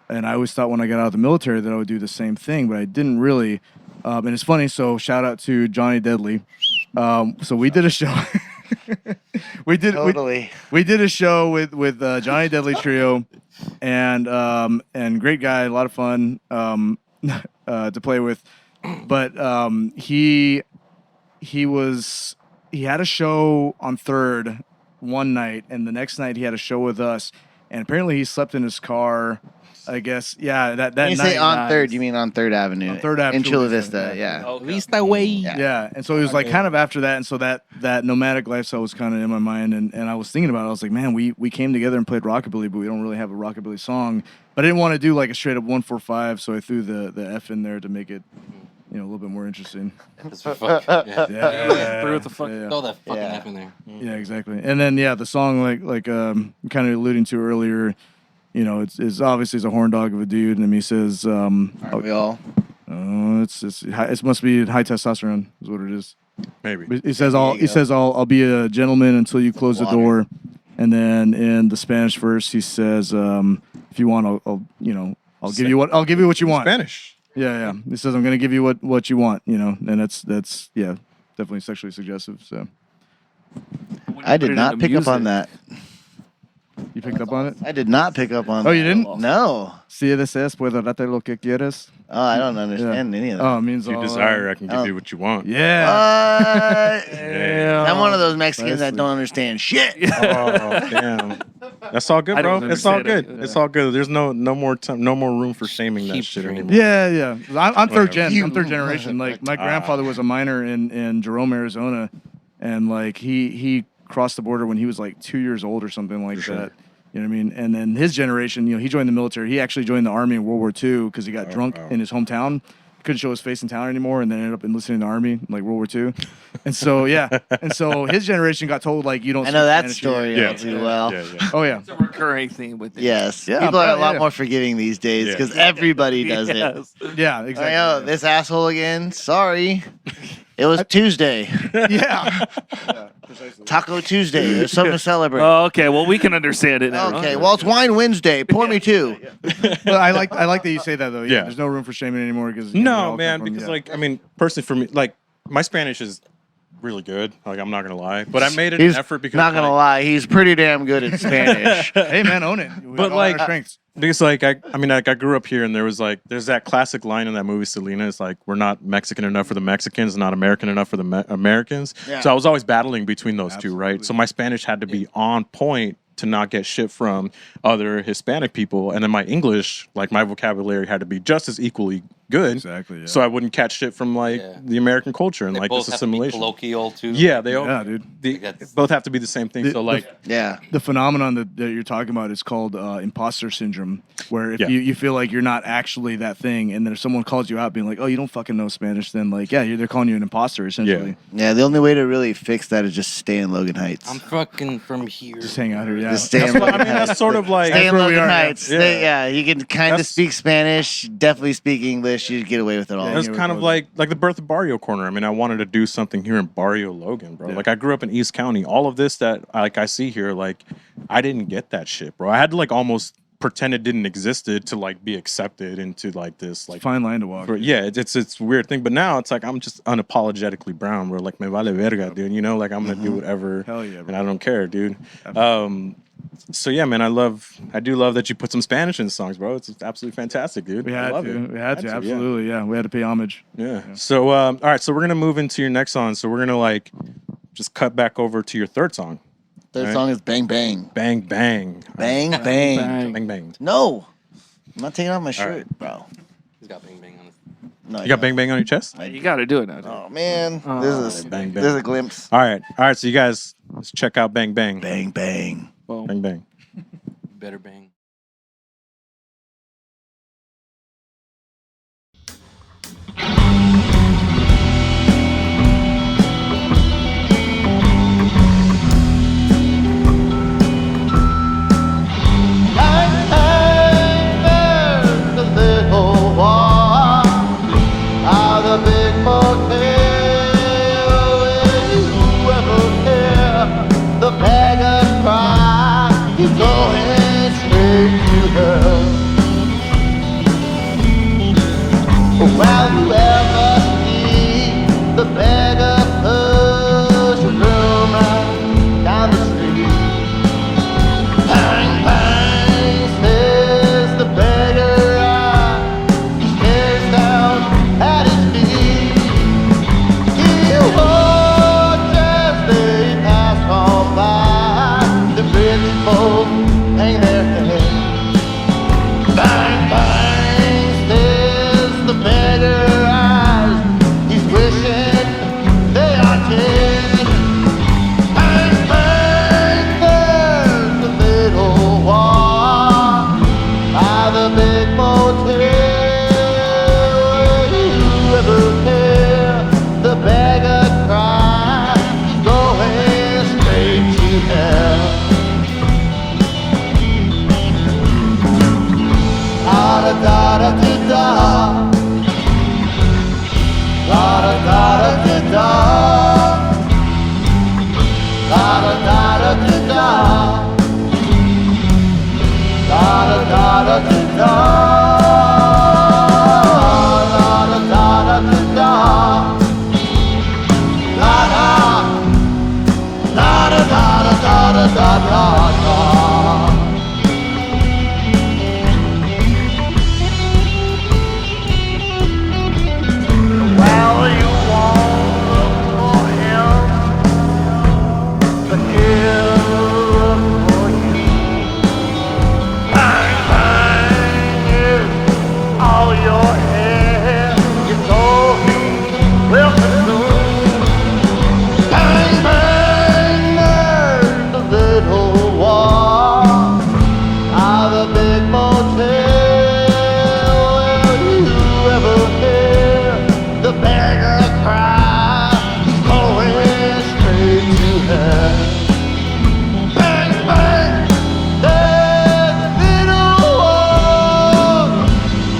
And I always thought when I got out of the military that I would do the same thing, but I didn't really. And it's funny. So shout out to Johnny Deadly. So we did a show. we did a show with Johnny Deadly Trio, and great guy, a lot of fun to play with. But he had a show on 3rd one night, and the next night he had a show with us, and apparently he slept in his car. I guess, yeah. That When you night, say on 3rd, you mean on 3rd Avenue? On 3rd Avenue. In Chula Vista, yeah. Okay. Vista way. Yeah, and so it was like kind of after that, and so that nomadic lifestyle was kind of in my mind, and I was thinking about it. I was like, man, we came together and played rockabilly, but we don't really have a rockabilly song. But I didn't want to do like a straight up 1-4-5, so I threw the F in there to make it, a little bit more interesting. That's for fuck. Yeah. Threw it the fuck. Yeah. Throw that fucking Yeah. F in there. Yeah, exactly. And then the song like kind of alluding to earlier, it's obviously it's a horn dog of a dude, and he says, Aren't we all? it must be high testosterone is what it is. Maybe. He says There you go. I'll be a gentleman until you close the Water. door, and then in the Spanish verse he says, if you want, I'll give you what you want. Spanish. Yeah. He says I'm gonna give you what you want, and that's definitely sexually suggestive. So I did not pick up on that. you picked up on it. I did not pick up on that. Oh, you didn't? No. Si deseas puedo darte lo que quieres. Oh, I don't understand any of that. Oh, it means If you all, desire, I can give you what you want. Yeah. I'm one of those Mexicans that Nicely. don't understand shit. Oh, damn. That's all good, I bro. don't It's all understand good. it. It's all good. There's no more time, no more room for shaming that Keep shit dreaming. anymore. Yeah. I'm third gen. You I'm third generation. Like my grandfather was a miner in Jerome, Arizona, and like he crossed the border when he was like 2 years old or something like that. You know what I mean? And then his generation, he joined the military. He actually joined the army in World War II because he got drunk in his hometown. Couldn't show his face in town anymore, and then ended up enlisting in the army, like World War II. And so, and so his generation got told, like, you don't I speak know that Spanish story here. all too well. Yeah. Oh, yeah. It's a recurring theme with it. Yes. Yeah, People are a yeah, lot yeah. more forgiving these days Yeah. because everybody does it. Yes. Yeah, Like, exactly. oh, this asshole again. Sorry. It was Tuesday. Yeah. Taco Tuesday. There's something to celebrate. Oh, okay. Well, we can understand it now. Okay. Well, it's Wine Wednesday. Pour me two. But I like that you say that, though. Yeah. Yeah. There's no room for shaming anymore because No, man, because personally for me, like my Spanish is really good. Like I'm not gonna lie, but I made it He's an effort because not gonna lie. He's pretty damn good at Spanish. hey, man, own it. We But, got all like, our strengths. Because like I grew up here and there's that classic line in that movie Selena. It's like we're not Mexican enough for the Mexicans, not American enough for the Americans. Yeah. So I was always battling between those two, right? Absolutely. So my Spanish had to be on point to not get shit from other Hispanic people, and then my English, like my vocabulary, had to be just as equally good. Exactly, yeah. So I wouldn't catch shit from the American culture and They like both this have to be assimilation. colloquial too. Yeah, they all. Yeah, dude. That's- Both have to be the same thing. So like. Yeah. The phenomenon that you're talking about is called imposter syndrome, where if Yeah. you feel like you're not actually that thing, and then if someone calls you out being like, oh, you don't fucking know Spanish, then like, yeah, they're calling you an imposter, essentially. Yeah. The only way to really fix that is just stay in Logan Heights. I'm fucking from here. Just hang out here, yeah. Just stay in That's what, I Logan mean, Heights. that's sort of like. Stay in where we Logan are, yeah. Heights. Yeah. You can kind of That's- speak Spanish, definitely speak English. You get away with it all. Yeah, It was you kind were of like the birth of Barrio Corner. I mean, I wanted to do something here in Barrio Logan, bro. Yeah. Like I grew up in East County. All of this that I see here, like I didn't get that shit, bro. I had to like almost pretend it didn't existed to like be accepted into like this like fine line to walk. It's a weird thing. But now it's like I'm just unapologetically brown. We're like me vale verga, dude. You know, like I'm gonna do whatever. Hell yeah, and I don't care, dude. Absolutely. So yeah, man, I do love that you put some Spanish in the songs, bro. It's absolutely fantastic, dude. We had to, absolutely, yeah. We had to pay homage. Yeah. So all right, so we're gonna move into your next song. So we're gonna like just cut back over to your third song. Third song is Bang Bang. Bang Bang. Bang Bang. Bang Bang. No, I'm not taking off my shirt, bro. He's got Bang Bang on his. No, You got Bang Bang on your chest? You got to do it now. Dude. Oh man, this is Bang Bang. There's a glimpse. All right. So you guys, let's check out Bang Bang. Bang Bang. Boom. Bang Bang. Better bang. Well, you ever see the beggar push a broom right down the street? Bang, bang, says the beggar right. He stares down at his feet. He watches they pass on by. The rich folk hang their heads. Bang, bang, says the beggar eyes. He's wishing they are dead. Bang, bang, there's the little wall by the big motel. You ever hear the beggar cry? He's going straight to hell. Da da da da da. Da da da da da. Da da da da da. Da da da da da. Da da da da da. Da da. Da da da da da da da. Well, you won't look for him, but he'll look for you. Bang, bang is all your hair. It's all he will consume. Bang, bang, there's the little wall of the big motel. Will you ever hear the beggar cry? He's going straight to hell. Bang, bang, there's the little wall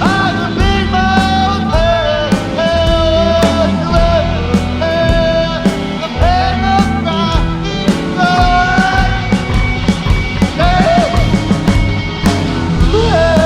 of the big motel. Will you ever hear the beggar cry? He's going straight to hell.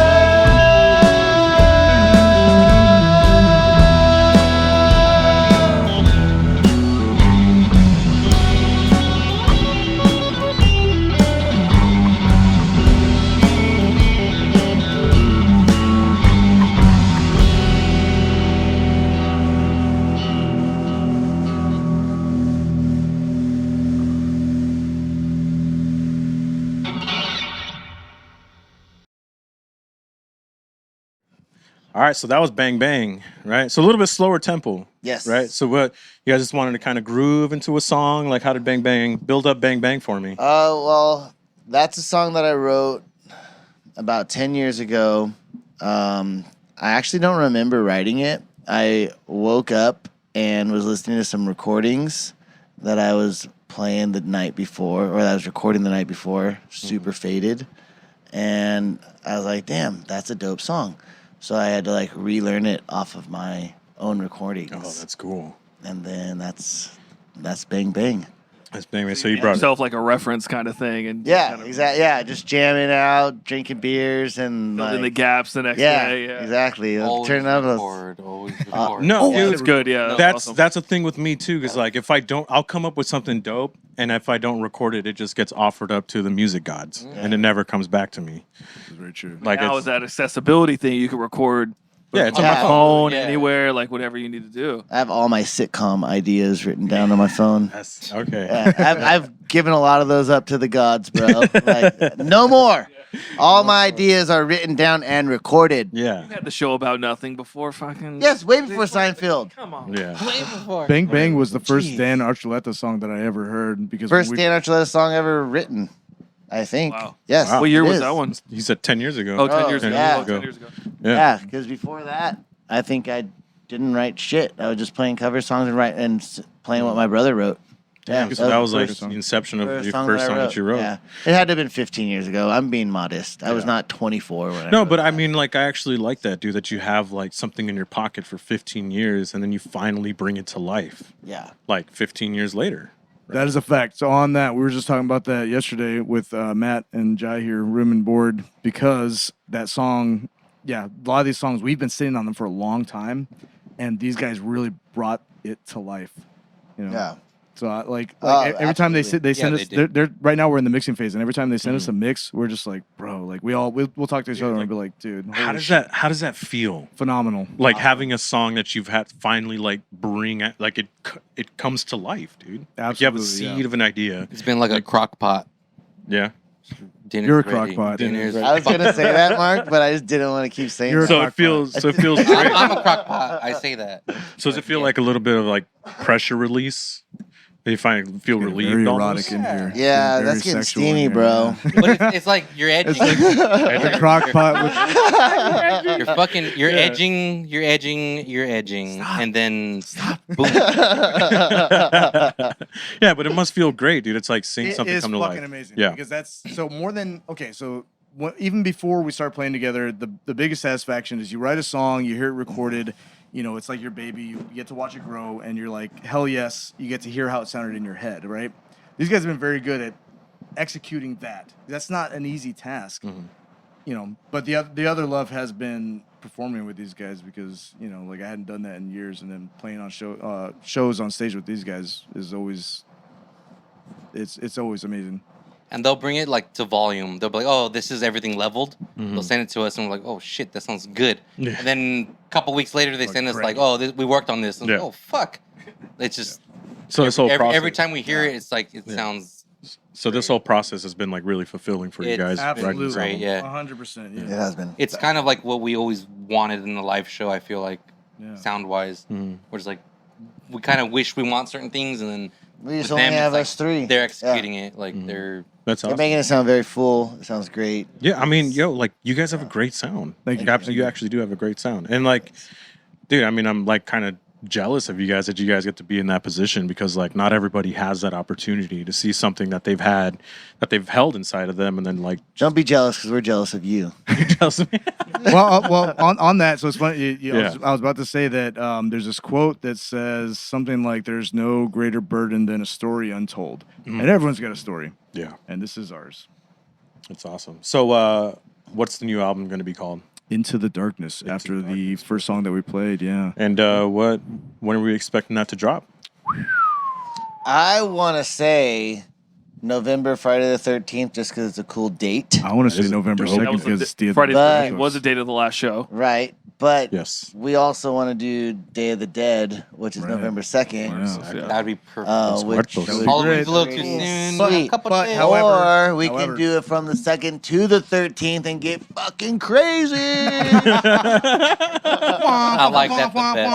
All right, so that was Bang Bang, right? So a little bit slower tempo. Yes. Right? So what, you guys just wanted to kind of groove into a song? Like how did Bang Bang build up Bang Bang for me? Well, that's a song that I wrote about 10 years ago. I actually don't remember writing it. I woke up and was listening to some recordings that I was playing the night before, or that I was recording the night before, super faded. And I was like, damn, that's a dope song. So I had to like relearn it off of my own recordings. Oh, that's cool. And then that's Bang Bang. So you brought yourself like a reference kind of thing, and exactly. Yeah, just jamming out, drinking beers, and filling the like, gaps the next day. Yeah, exactly. Always Turn up. always record. No, dude, it's good. Yeah, that's a thing with me too. Because like if I don't, I'll come up with something dope, and if I don't record it, it just gets offered up to the music gods, and it never comes back to me. That's very true. Like now is that accessibility thing you can record. It's on on my my phone, Yeah. anywhere, like whatever you need to do. I have all my sitcom ideas written down on my phone. That's okay. I've given a lot of those up to the gods, bro. Like, no more. All my ideas are written down and recorded. Yeah. You had the show about nothing before fucking. Yes, way before Seinfeld. Come on. Yeah. Way before. Bang Bang was the first Jeez. Dan Archuleta song that I ever heard because First when we- Dan Archuleta song ever written, I think. Wow. Yes. Wow. What year it was is. that one? He said 10 years ago. Oh, 10 Oh, years ago. yeah. Oh, 10 years ago. Yeah, because before that, I think I didn't write shit. I was just playing cover songs and playing what my brother wrote. Yeah, So that was like first the song. inception of your song first that I song that you wrote. Yeah, it had to have been 15 years ago. I'm being modest. I was not 24 when I No, wrote but I that. mean, like, I actually like that, dude, that you have, like, something in your pocket for 15 years and then you finally bring it to life, Yeah. like, 15 years later. That is a fact. So on that, we were just talking about that yesterday with Matt and Jai here, room and board, because that song, a lot of these songs, we've been sitting on them for a long time, and these guys really brought it to life. You know? Yeah. So every time absolutely. they send Yeah, us, they do. they're right now we're in the mixing phase, and every time they send us a mix, we're just like, bro, like we'll talk to each other and be like, dude, How holy does shit, that feel? phenomenal? Like, having a song that you've had finally, like, bring it, like, it comes to life, dude. Like, you have a Absolutely, seed of an idea. It's been like a crock pot. Yeah. Dinner's You're a ready. crock pot. Dinner's I was gonna say that, Mark, but I just didn't want to keep saying You're a that. So crock it feels great. I'm a crock pot. I say that. So does it feel like a little bit of, like, pressure release? Do you feel Getting relieved very almost? erotic in here. Yeah, Very that's getting sexual in steamy, here, bro. yeah. But it's like you're edging. The crock pot with You're edging, and then boom. Yeah, but it must feel great, dude. It's like seeing It something is come to fucking life. amazing. Yeah. Because that's so more than okay. So even before we start playing together, the biggest satisfaction is you write a song, you hear it recorded. You know, it's like your baby. You get to watch it grow, and you're like, hell yes, you get to hear how it sounded in your head, right? These guys have been very good at executing that. That's not an easy task, you know. But the other love has been performing with these guys because you know, like I hadn't done that in years, and then playing on shows on stage with these guys is always it's always amazing. And they'll bring it like to volume. They'll be like, "Oh, this is everything leveled." They'll send it to us, and we're like, "Oh shit, that sounds good." Yeah. And then a couple weeks later, they send us great. like, "Oh, we worked on this." And Yeah. oh fuck, it's just So this whole process. every time we hear it, it's like it sounds. So this whole process has been like really fulfilling for you It's guys. absolutely writing this great, album. yeah. 100%. It Yeah. has been. It's kind of like what we always wanted in the live show. I feel like Yeah. sound wise, we're just like we kind of wish we want certain things, and then We just with only them, it's have like us three. They're executing it like they're. That's They're awesome. making it sound very full. It sounds great. Yeah, I mean, like you guys have a great sound. Thank you. You actually do have a great sound. And like, dude, I mean, I'm like kind of jealous of you guys that you guys get to be in that position because like not everybody has that opportunity to see something that they've held inside of them and then like Don't be jealous because we're jealous of you. jealous of me. well, on that, so it's funny. Yeah. I was about to say that there's this quote that says something like, "There's no greater burden than a story untold," and everyone's got a story, Yeah, and this is ours. it's awesome. So, what's the new album going to be called? Into the Darkness. After the first song that we played, yeah. And when are we expecting that to drop? I want to say November, Friday the 13th, just because it's a cool date. I want to say Is it November dope? 2nd That was because it's the Friday the But- 13th was the date of the last show. Right. But Yes. we also want to do Day of the Dead, which is Right. November 2nd. Wow. That'd be perfect. Which Muertos. would Halloween's great. a little too Pretty soon. sweet. A couple But days. however- Or we However- can do it from the 2nd to the 13th and get fucking crazy. I like that the best.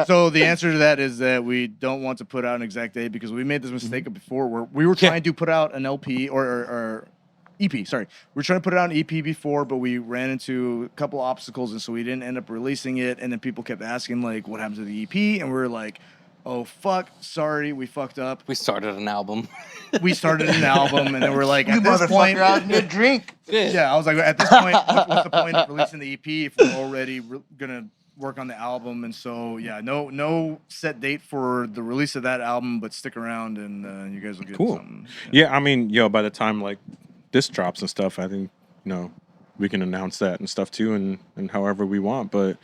So the answer to that is that we don't want to put out an exact date because we made this mistake before where we were trying to put out an LP or EP. Sorry, we were trying to put it out an EP before, but we ran into a couple obstacles, and so we didn't end up releasing it. And then people kept asking like, "What happened to the EP?" And we were like, "Oh fuck, sorry, we fucked up." We started an album. We started an album, and then we're like, You "At this point." motherfucker, I was gonna drink. Yeah, I was like, at this point, what's the point of releasing the EP if we're already gonna work on the album, and so yeah, no set date for the release of that album, but stick around and you guys will get something. Yeah, I mean, by the time like this drops and stuff, I think we can announce that and stuff too, and however we want. But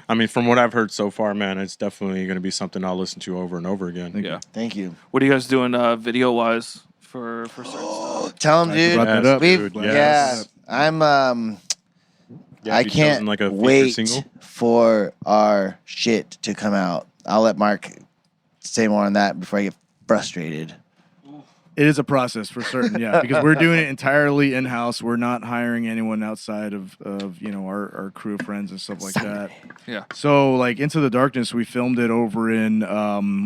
I mean, from what I've heard so far, man, it's definitely going to be something I'll listen to over and over again. Thank you. What are you guys doing video wise for certain stuff? Tell them, dude. I'm I can't like a wait single? for our shit to come out. I'll let Mark say more on that before I get frustrated. It is a process for certain, yeah, because we're doing it entirely in-house. We're not hiring anyone outside of our crew of friends and stuff like that. Yeah. So like Into the Darkness, we filmed it over in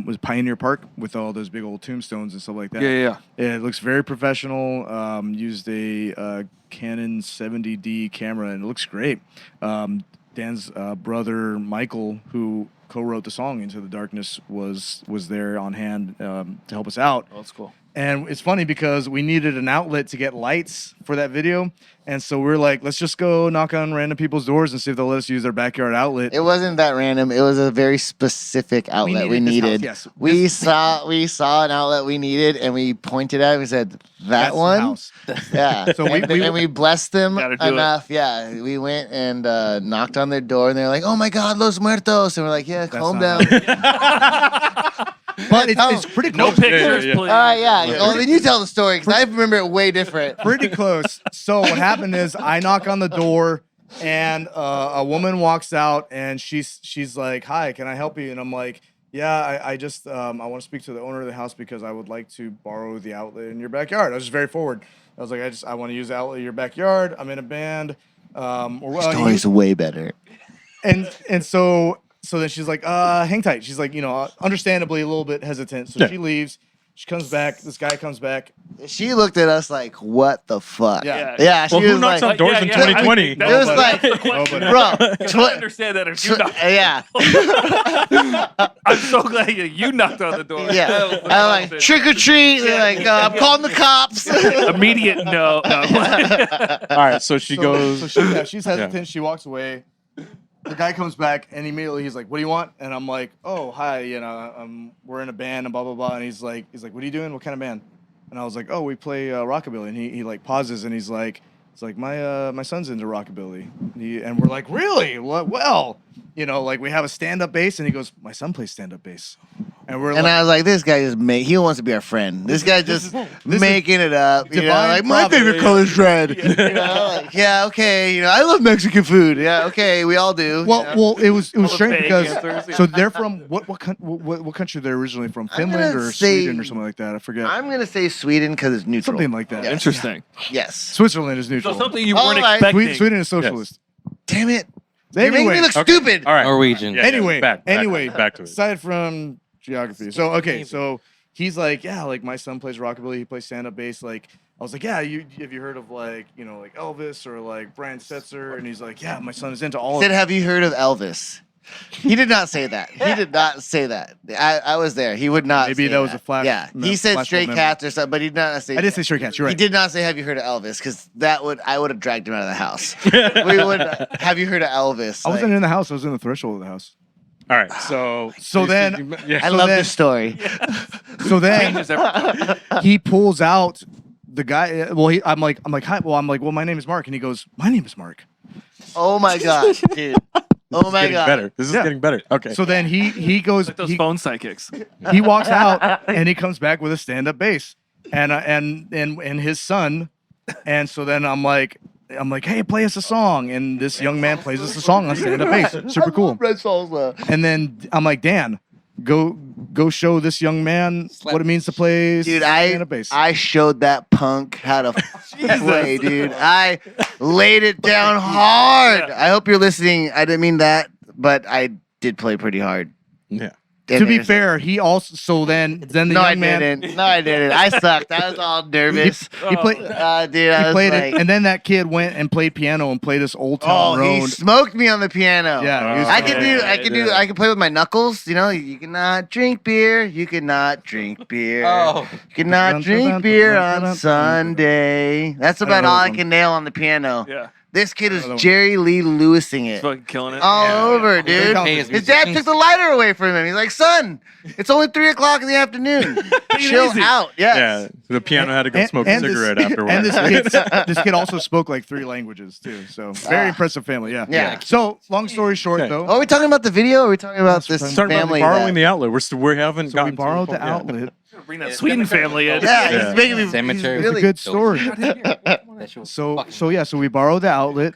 was Pioneer Park with all those big old tombstones and stuff like that. Yeah. It looks very professional. Used a Canon 70D camera and it looks great. Dan's brother Michael, who co-wrote the song Into the Darkness, was there on hand to help us out. Oh, that's cool. And it's funny because we needed an outlet to get lights for that video. And so we're like, let's just go knock on random people's doors and see if they'll let us use their backyard outlet. It wasn't that random. It was a very specific outlet we needed. Yes. We saw an outlet we needed, and we pointed at it and we said, That's one? the house. Yeah. So we blessed them Gotta do enough. Yeah. We went and knocked on their door, and they're like, oh, my God, Los Muertos. And we're like, yeah, calm down. But it's pretty No close. pictures, please. All right, yeah. Well, then you tell the story, because I remember it way different. Pretty close. So what happened is I knock on the door and a woman walks out and she's like, hi, can I help you? And I'm like, yeah, I just I want to speak to the owner of the house because I would like to borrow the outlet in your backyard. I was just very forward. I was like, I want to use the outlet in your backyard. I'm in a band. Story's way better. And so then she's like, hang tight. She's like, understandably a little bit hesitant. So she leaves. She comes back. This guy comes back. She looked at us like, what the fuck? Yeah. She Well, who was knocks like, on doors in 2020? it was like, bro, I understand that if you knocked. yeah. I'm so glad you knocked on the door. Yeah. I'm like, trick or treat. They're like, I'm calling the cops. Immediate no. All right, so she goes. So she's hesitant. She walks away. The guy comes back and immediately he's like, "What do you want?" And I'm like, "Oh, hi, we're in a band and blah blah blah." And he's like, "What are you doing? What kind of band?" And I was like, "Oh, we play rockabilly." And he like pauses and he's like, my son's into rockabilly." And we're like, "Really? Well, like we have a stand-up bass." And he goes, "My son plays stand-up bass." And we're I was like, this guy just he wants to be our friend. This guy just making it up. Like, my favorite color is red. Yeah, okay. I love Mexican food. Yeah, okay, we all do. Well, it was strange because answers. so they're from what country they're originally from? Finland or Sweden or something like that. I forget. I'm gonna say Sweden because it's neutral. Something like that. Yeah. Interesting. Yes. Switzerland is neutral. So something you All weren't right. expecting. Sweden is socialist. Damn it. You're making Anyway, me look stupid. All right. Norwegian. Anyway, back to it. aside from geography. So he's like, yeah, like my son plays rockabilly, he plays stand-up bass. Like I was like, yeah, have you heard of like Elvis or like Brian Setzer? And he's like, yeah, my son is into all of Said, it. have you heard of Elvis? He did not say that. He did not say that. I was there. He would not. Maybe say that was a flash. Yeah, he said flash Stray memory. Cats or something, but he did not say. I did say Stray Cats. You're right. He did not say, "Have you heard of Elvis?" Because I would have dragged him out of the house. We would. Have you heard of Elvis? I wasn't in the house. I was in the threshold of the house. All right, so then I love this story. So then Changes everything. he pulls out the guy. Well, I'm like, hi. Well, well, my name is Mark, and he goes, my name is Mark. Oh my god, dude. Oh my god. better. This is getting better. Okay. So then he goes. Like those phone psychics. He walks out and he comes back with a stand-up bass and his son. And so then I'm like, hey, play us a song. And this young man plays us a song on stand-up bass. Super cool. Red Salsa. And then I'm like, Dan, go show this young man what it means to play stand-up bass. I showed that punk how to play, dude. I laid it down hard. I hope you're listening. I didn't mean that, but I did play pretty hard. Yeah. To be fair, he also then the young man. No, I didn't. I sucked. I was all nervous. He played. Dude, He played it, and then that kid went and played piano and played us Old Town he Road. smoked me on the piano. Yeah, he was I fun. I can play with my knuckles. You cannot drink beer. You cannot drink beer. Oh. You cannot drink beer on Sunday. That's about all I can nail on the piano. Yeah. This kid was Another one. Jerry Lee Lewising He's it. fucking killing it. All over, Very dude. talented. His dad took the lighter away from him. He's like, son, it's only 3 o'clock in the afternoon. Chill easy. out. Yes. Yeah, the piano had to go smoke a cigarette afterwards. And this kid also spoke like 3 languages too. So very impressive family. Yeah. Yeah. So long story short, Okay. though. Oh, are we talking about the video? Or are we talking about this Talking about family? borrowing that- the outlet. We haven't So we gotten to borrowed the point yet. outlet. Bring that Sweden family in. Yeah, Yeah. he's making me. Cemetery. he's It's a really good story. That shit was So fucking- so we borrowed the outlet,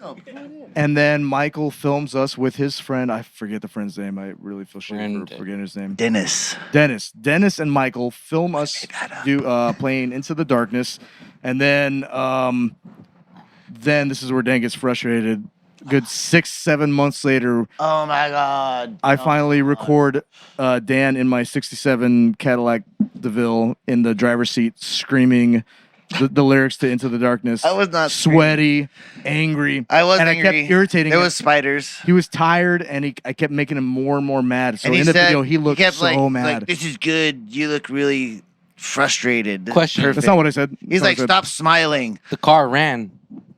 and then Michael films us with his friend. I forget the friend's name. I really feel shame Friend. for forgetting his name. Dennis. Dennis and Michael film us playing Into the Darkness, and then this is where Dan gets frustrated. Good 6-7 months later, Oh my God. I finally record Dan in my '67 Cadillac DeVille in the driver's seat, screaming the lyrics to Into the Darkness. I was not sweaty, angry. I was and angry. I kept irritating There him. was spiders. He was tired, and I kept making him more and more mad. So And he in the said, video, he looked kept so mad. Like, this is good. You look really frustrated. Question. That's not what I said. He's That's not like, what I said. stop smiling. The car ran.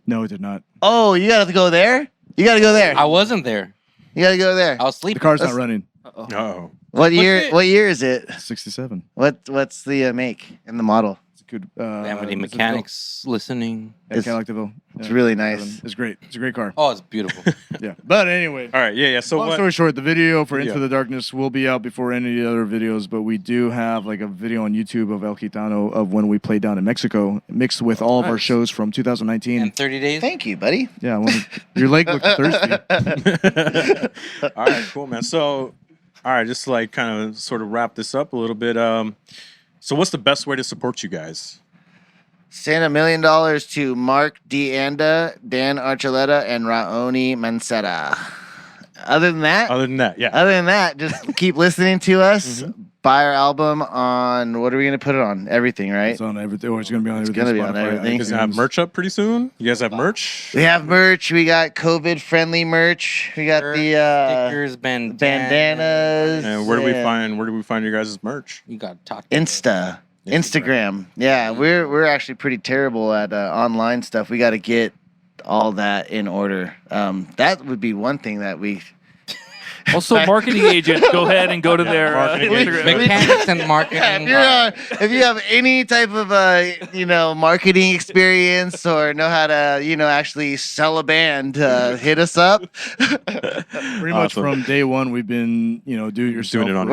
No, it did not. Oh, you gotta go there? You gotta go there. I wasn't there. You gotta go there. I was The sleeping. car's not running. Oh, What year? it? What year is it? 67. What's the make and the model? It's a good. Family it's a mechanics listening. DeVille. Yeah, Cadillac DeVille. It's Yeah, really nice. It's great. It's a great car. Oh, it's beautiful. Yeah. But anyway. all right, yeah. So Long what? story short, the video for Into Yeah. the Darkness will be out before any of the other videos, but we do have like a video on YouTube of El Gitano of when we played down in Mexico, mixed with all of our Nice. shows from 2019. In 30 days. Thank you, buddy. Yeah, your leg looks thirsty. All right, cool, man. So, all right, just like kind of sort of wrap this up a little bit. So what's the best way to support you guys? Send $1 million to Mark D. Anda, Dan Archuleta, and Raoni Mancera. Other than that, Yeah. just keep listening to us. Buy our album on, what are we going to put it on? Everything, right? It's on everything. Or it's going to be on It's everything. gonna be on Spotify, everything. You guys have merch up pretty soon? You guys have merch? We have merch. We got COVID-friendly merch. We got the stickers, bandanas. And where do we find your guys' merch? You got to talk. Instagram. Yeah, we're actually pretty terrible at online stuff. We got to get all that in order. That would be one thing that we. Also, marketing agent, go ahead and go to their Marketing agent. Instagram. Mechanics and marketing. Yeah, if you have any type of marketing experience or know how to actually sell a band, hit us up. Pretty much Awesome. from day one, we've been, do it yourself. Doing it on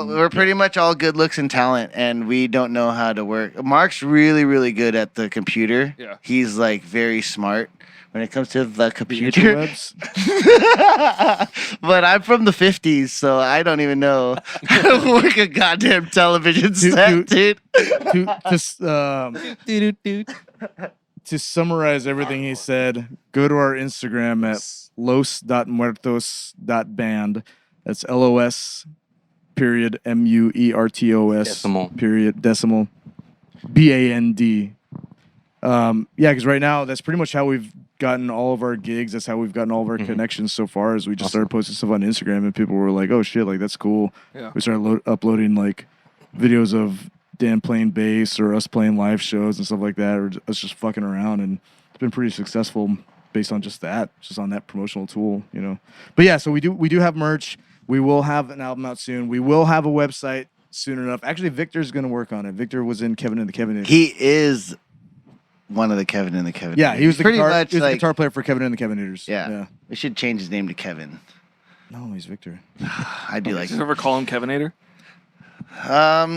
We're pretty much all good looks and talent, and we don't know how to work. Mark's really, really good at the computer. Yeah. He's like very smart when it comes to the The computer. interwebs. But I'm from the 50s, so I don't even know how to work a goddamn television set, dude. To summarize everything he said, go to our Instagram at los.muertos.band. That's LOS period MUERTOS Decimal. period decimal BAND. Because right now that's pretty much how we've gotten all of our gigs. That's how we've gotten all of our connections so far. Is we just started posting stuff on Instagram, and people were like, "Oh shit, like that's cool." Yeah. We started uploading like videos of Dan playing bass or us playing live shows and stuff like that, or us just fucking around, and it's been pretty successful based on just that, just on that promotional tool, But yeah, so we do have merch. We will have an album out soon. We will have a website soon enough. Actually, Victor's gonna work on it. Victor was in Kevin and the Kevin. He is one of the Kevin and the Kevin. Yeah, he was the pretty guitar, much he was the like guitar player for Kevin and the Kevin Eaters. Yeah. We should change his name to Kevin. No, he's Victor. I do like Did you ever call him Kevinator?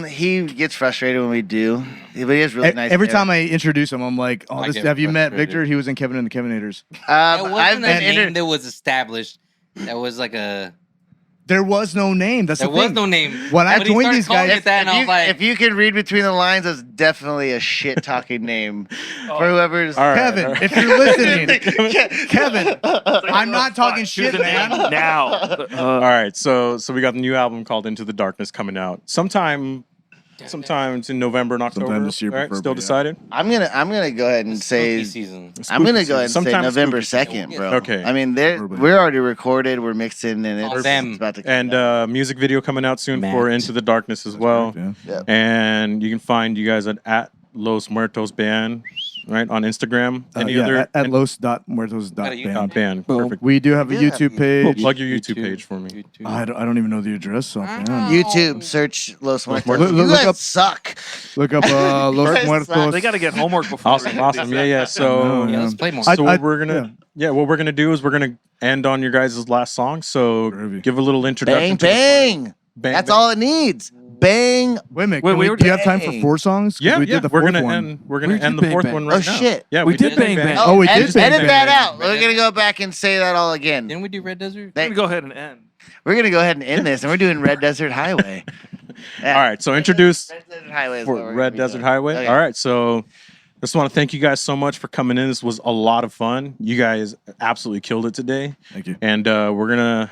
He gets frustrated when we do, but he has really nice Every hair. time I introduce him, I'm like, "Oh, I this, get have you met frustrated. Victor? He was in Kevin and the Kevin Eaters." That I've wasn't a been name that was established. That was like a. There was no name. That's There the was thing. no name. When I But he joined started these calling guys- it that, and I was like, if you can read between the lines, that's definitely a shit talking name for whoever's. All right, Kevin, all right. if you're listening, Kevin, I'm not talking shit, man. Now. All right, so we got the new album called Into the Darkness coming out sometime in November and October. Sometime this year, right? Still preferably, decided? I'm gonna go ahead and say. spooky season. I'm gonna go ahead and say Sometime November spooky 2nd, bro. Okay. I mean, we're already recorded. We're mixing, and it's them. about to. And music video coming out soon for Matt. Into the Darkness as well. Yeah. Yeah. And you can find you guys at Los Muertos Band right, on Instagram. Any yeah, other at los.muertos.band. band? Perfect. We do have a We do have YouTube YouTube. page. Plug your YouTube page for me. YouTube. I don't even know the address offhand. YouTube, search Los Muertos. Muertos. You Look guys up- suck. Look up Los Muertos. They got to get homework before. Awesome, awesome. Yeah. So, Yeah, let's play more. so what we're gonna, what we're gonna do is we're gonna end on your guys' last song. So, Groovy. give a little introduction. Bang, to the bang. bang. That's all it needs. Bang. Wait a minute. Wait, Can we do you have time for bang. 4 songs? 'Cause Yeah, we did the we're 4th gonna one. end. We're We gonna did end the Bang 4th Bang. one right now. Oh, shit. Yeah, We did Bang Bang. Oh, we did edit, Bang edit Bang. that out. We're going to go back and say that all again. Didn't we do Red Desert? Let me go ahead and end. We're going to go ahead and end this, and we're doing Red Desert Highway. Yeah. All right. So introduce Red Desert Highway is what for we're Red gonna be Desert doing. Highway. Okay. All right. So just want to thank you guys so much for coming in. This was a lot of fun. You guys absolutely killed it today. Thank you. And we're gonna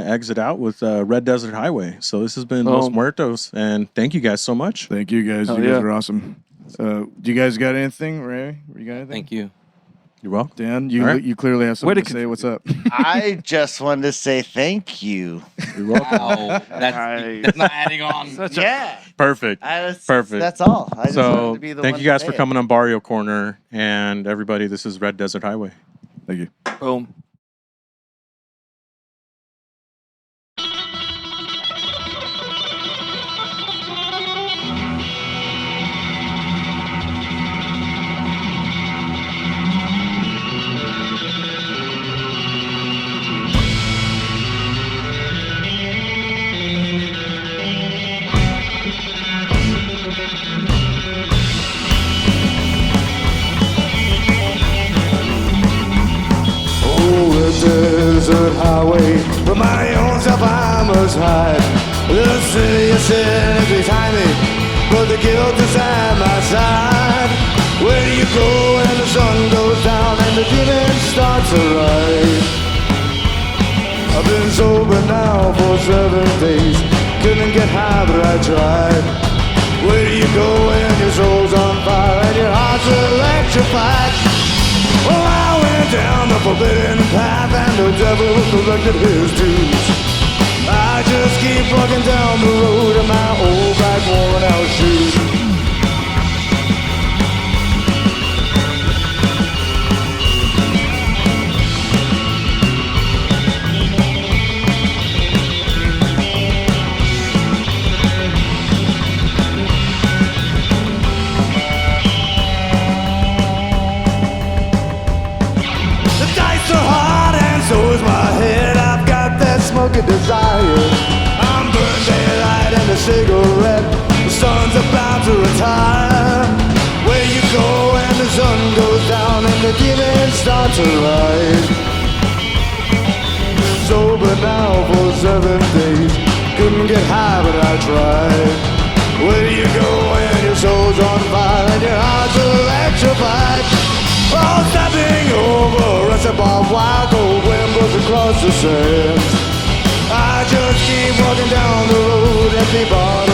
exit out with Red Desert Highway. So this has been Los Muertos, and thank you guys so much. Thank you guys. Hell You guys yeah. are awesome. Do you guys got anything, Ray? You got anything? Thank you. You're welcome. Dan, you All right. you clearly have Way something to to say. What's up? I just wanted to say thank you. You're welcome. Wow, that's not adding on. Yeah. Perfect. Perfect. That's all. I just wanted So to be the thank one you guys to for say it. coming on Barrio Corner, and everybody. This is Red Desert Highway. Thank you. Boom. Oh, the desert highway, from my own self I must hide. The city of sin is behind me, but the guilt is at my side. Where do you go when the sun goes down and the demons start to rise? I've been sober now for 7 days, couldn't get high but I tried. Where do you go when your soul's on fire and your heart's electrified? Well, I went down the forbidden path and the devil collected his dues. I just keep walking down the road in my old black worn out shoes. The dice are hard and so is my head. I've got that smoky desire. I'm burned daylight and a cigarette. The sun's about to retire. Where you go when the sun goes down and the demons start to rise. Sober now for 7 days. Couldn't get high but I tried. Where do you go when your soul's on fire and your heart's electrified? Oh, stepping over a barbed wire, cold wind blows across the sands. I just keep walking down the road and keep on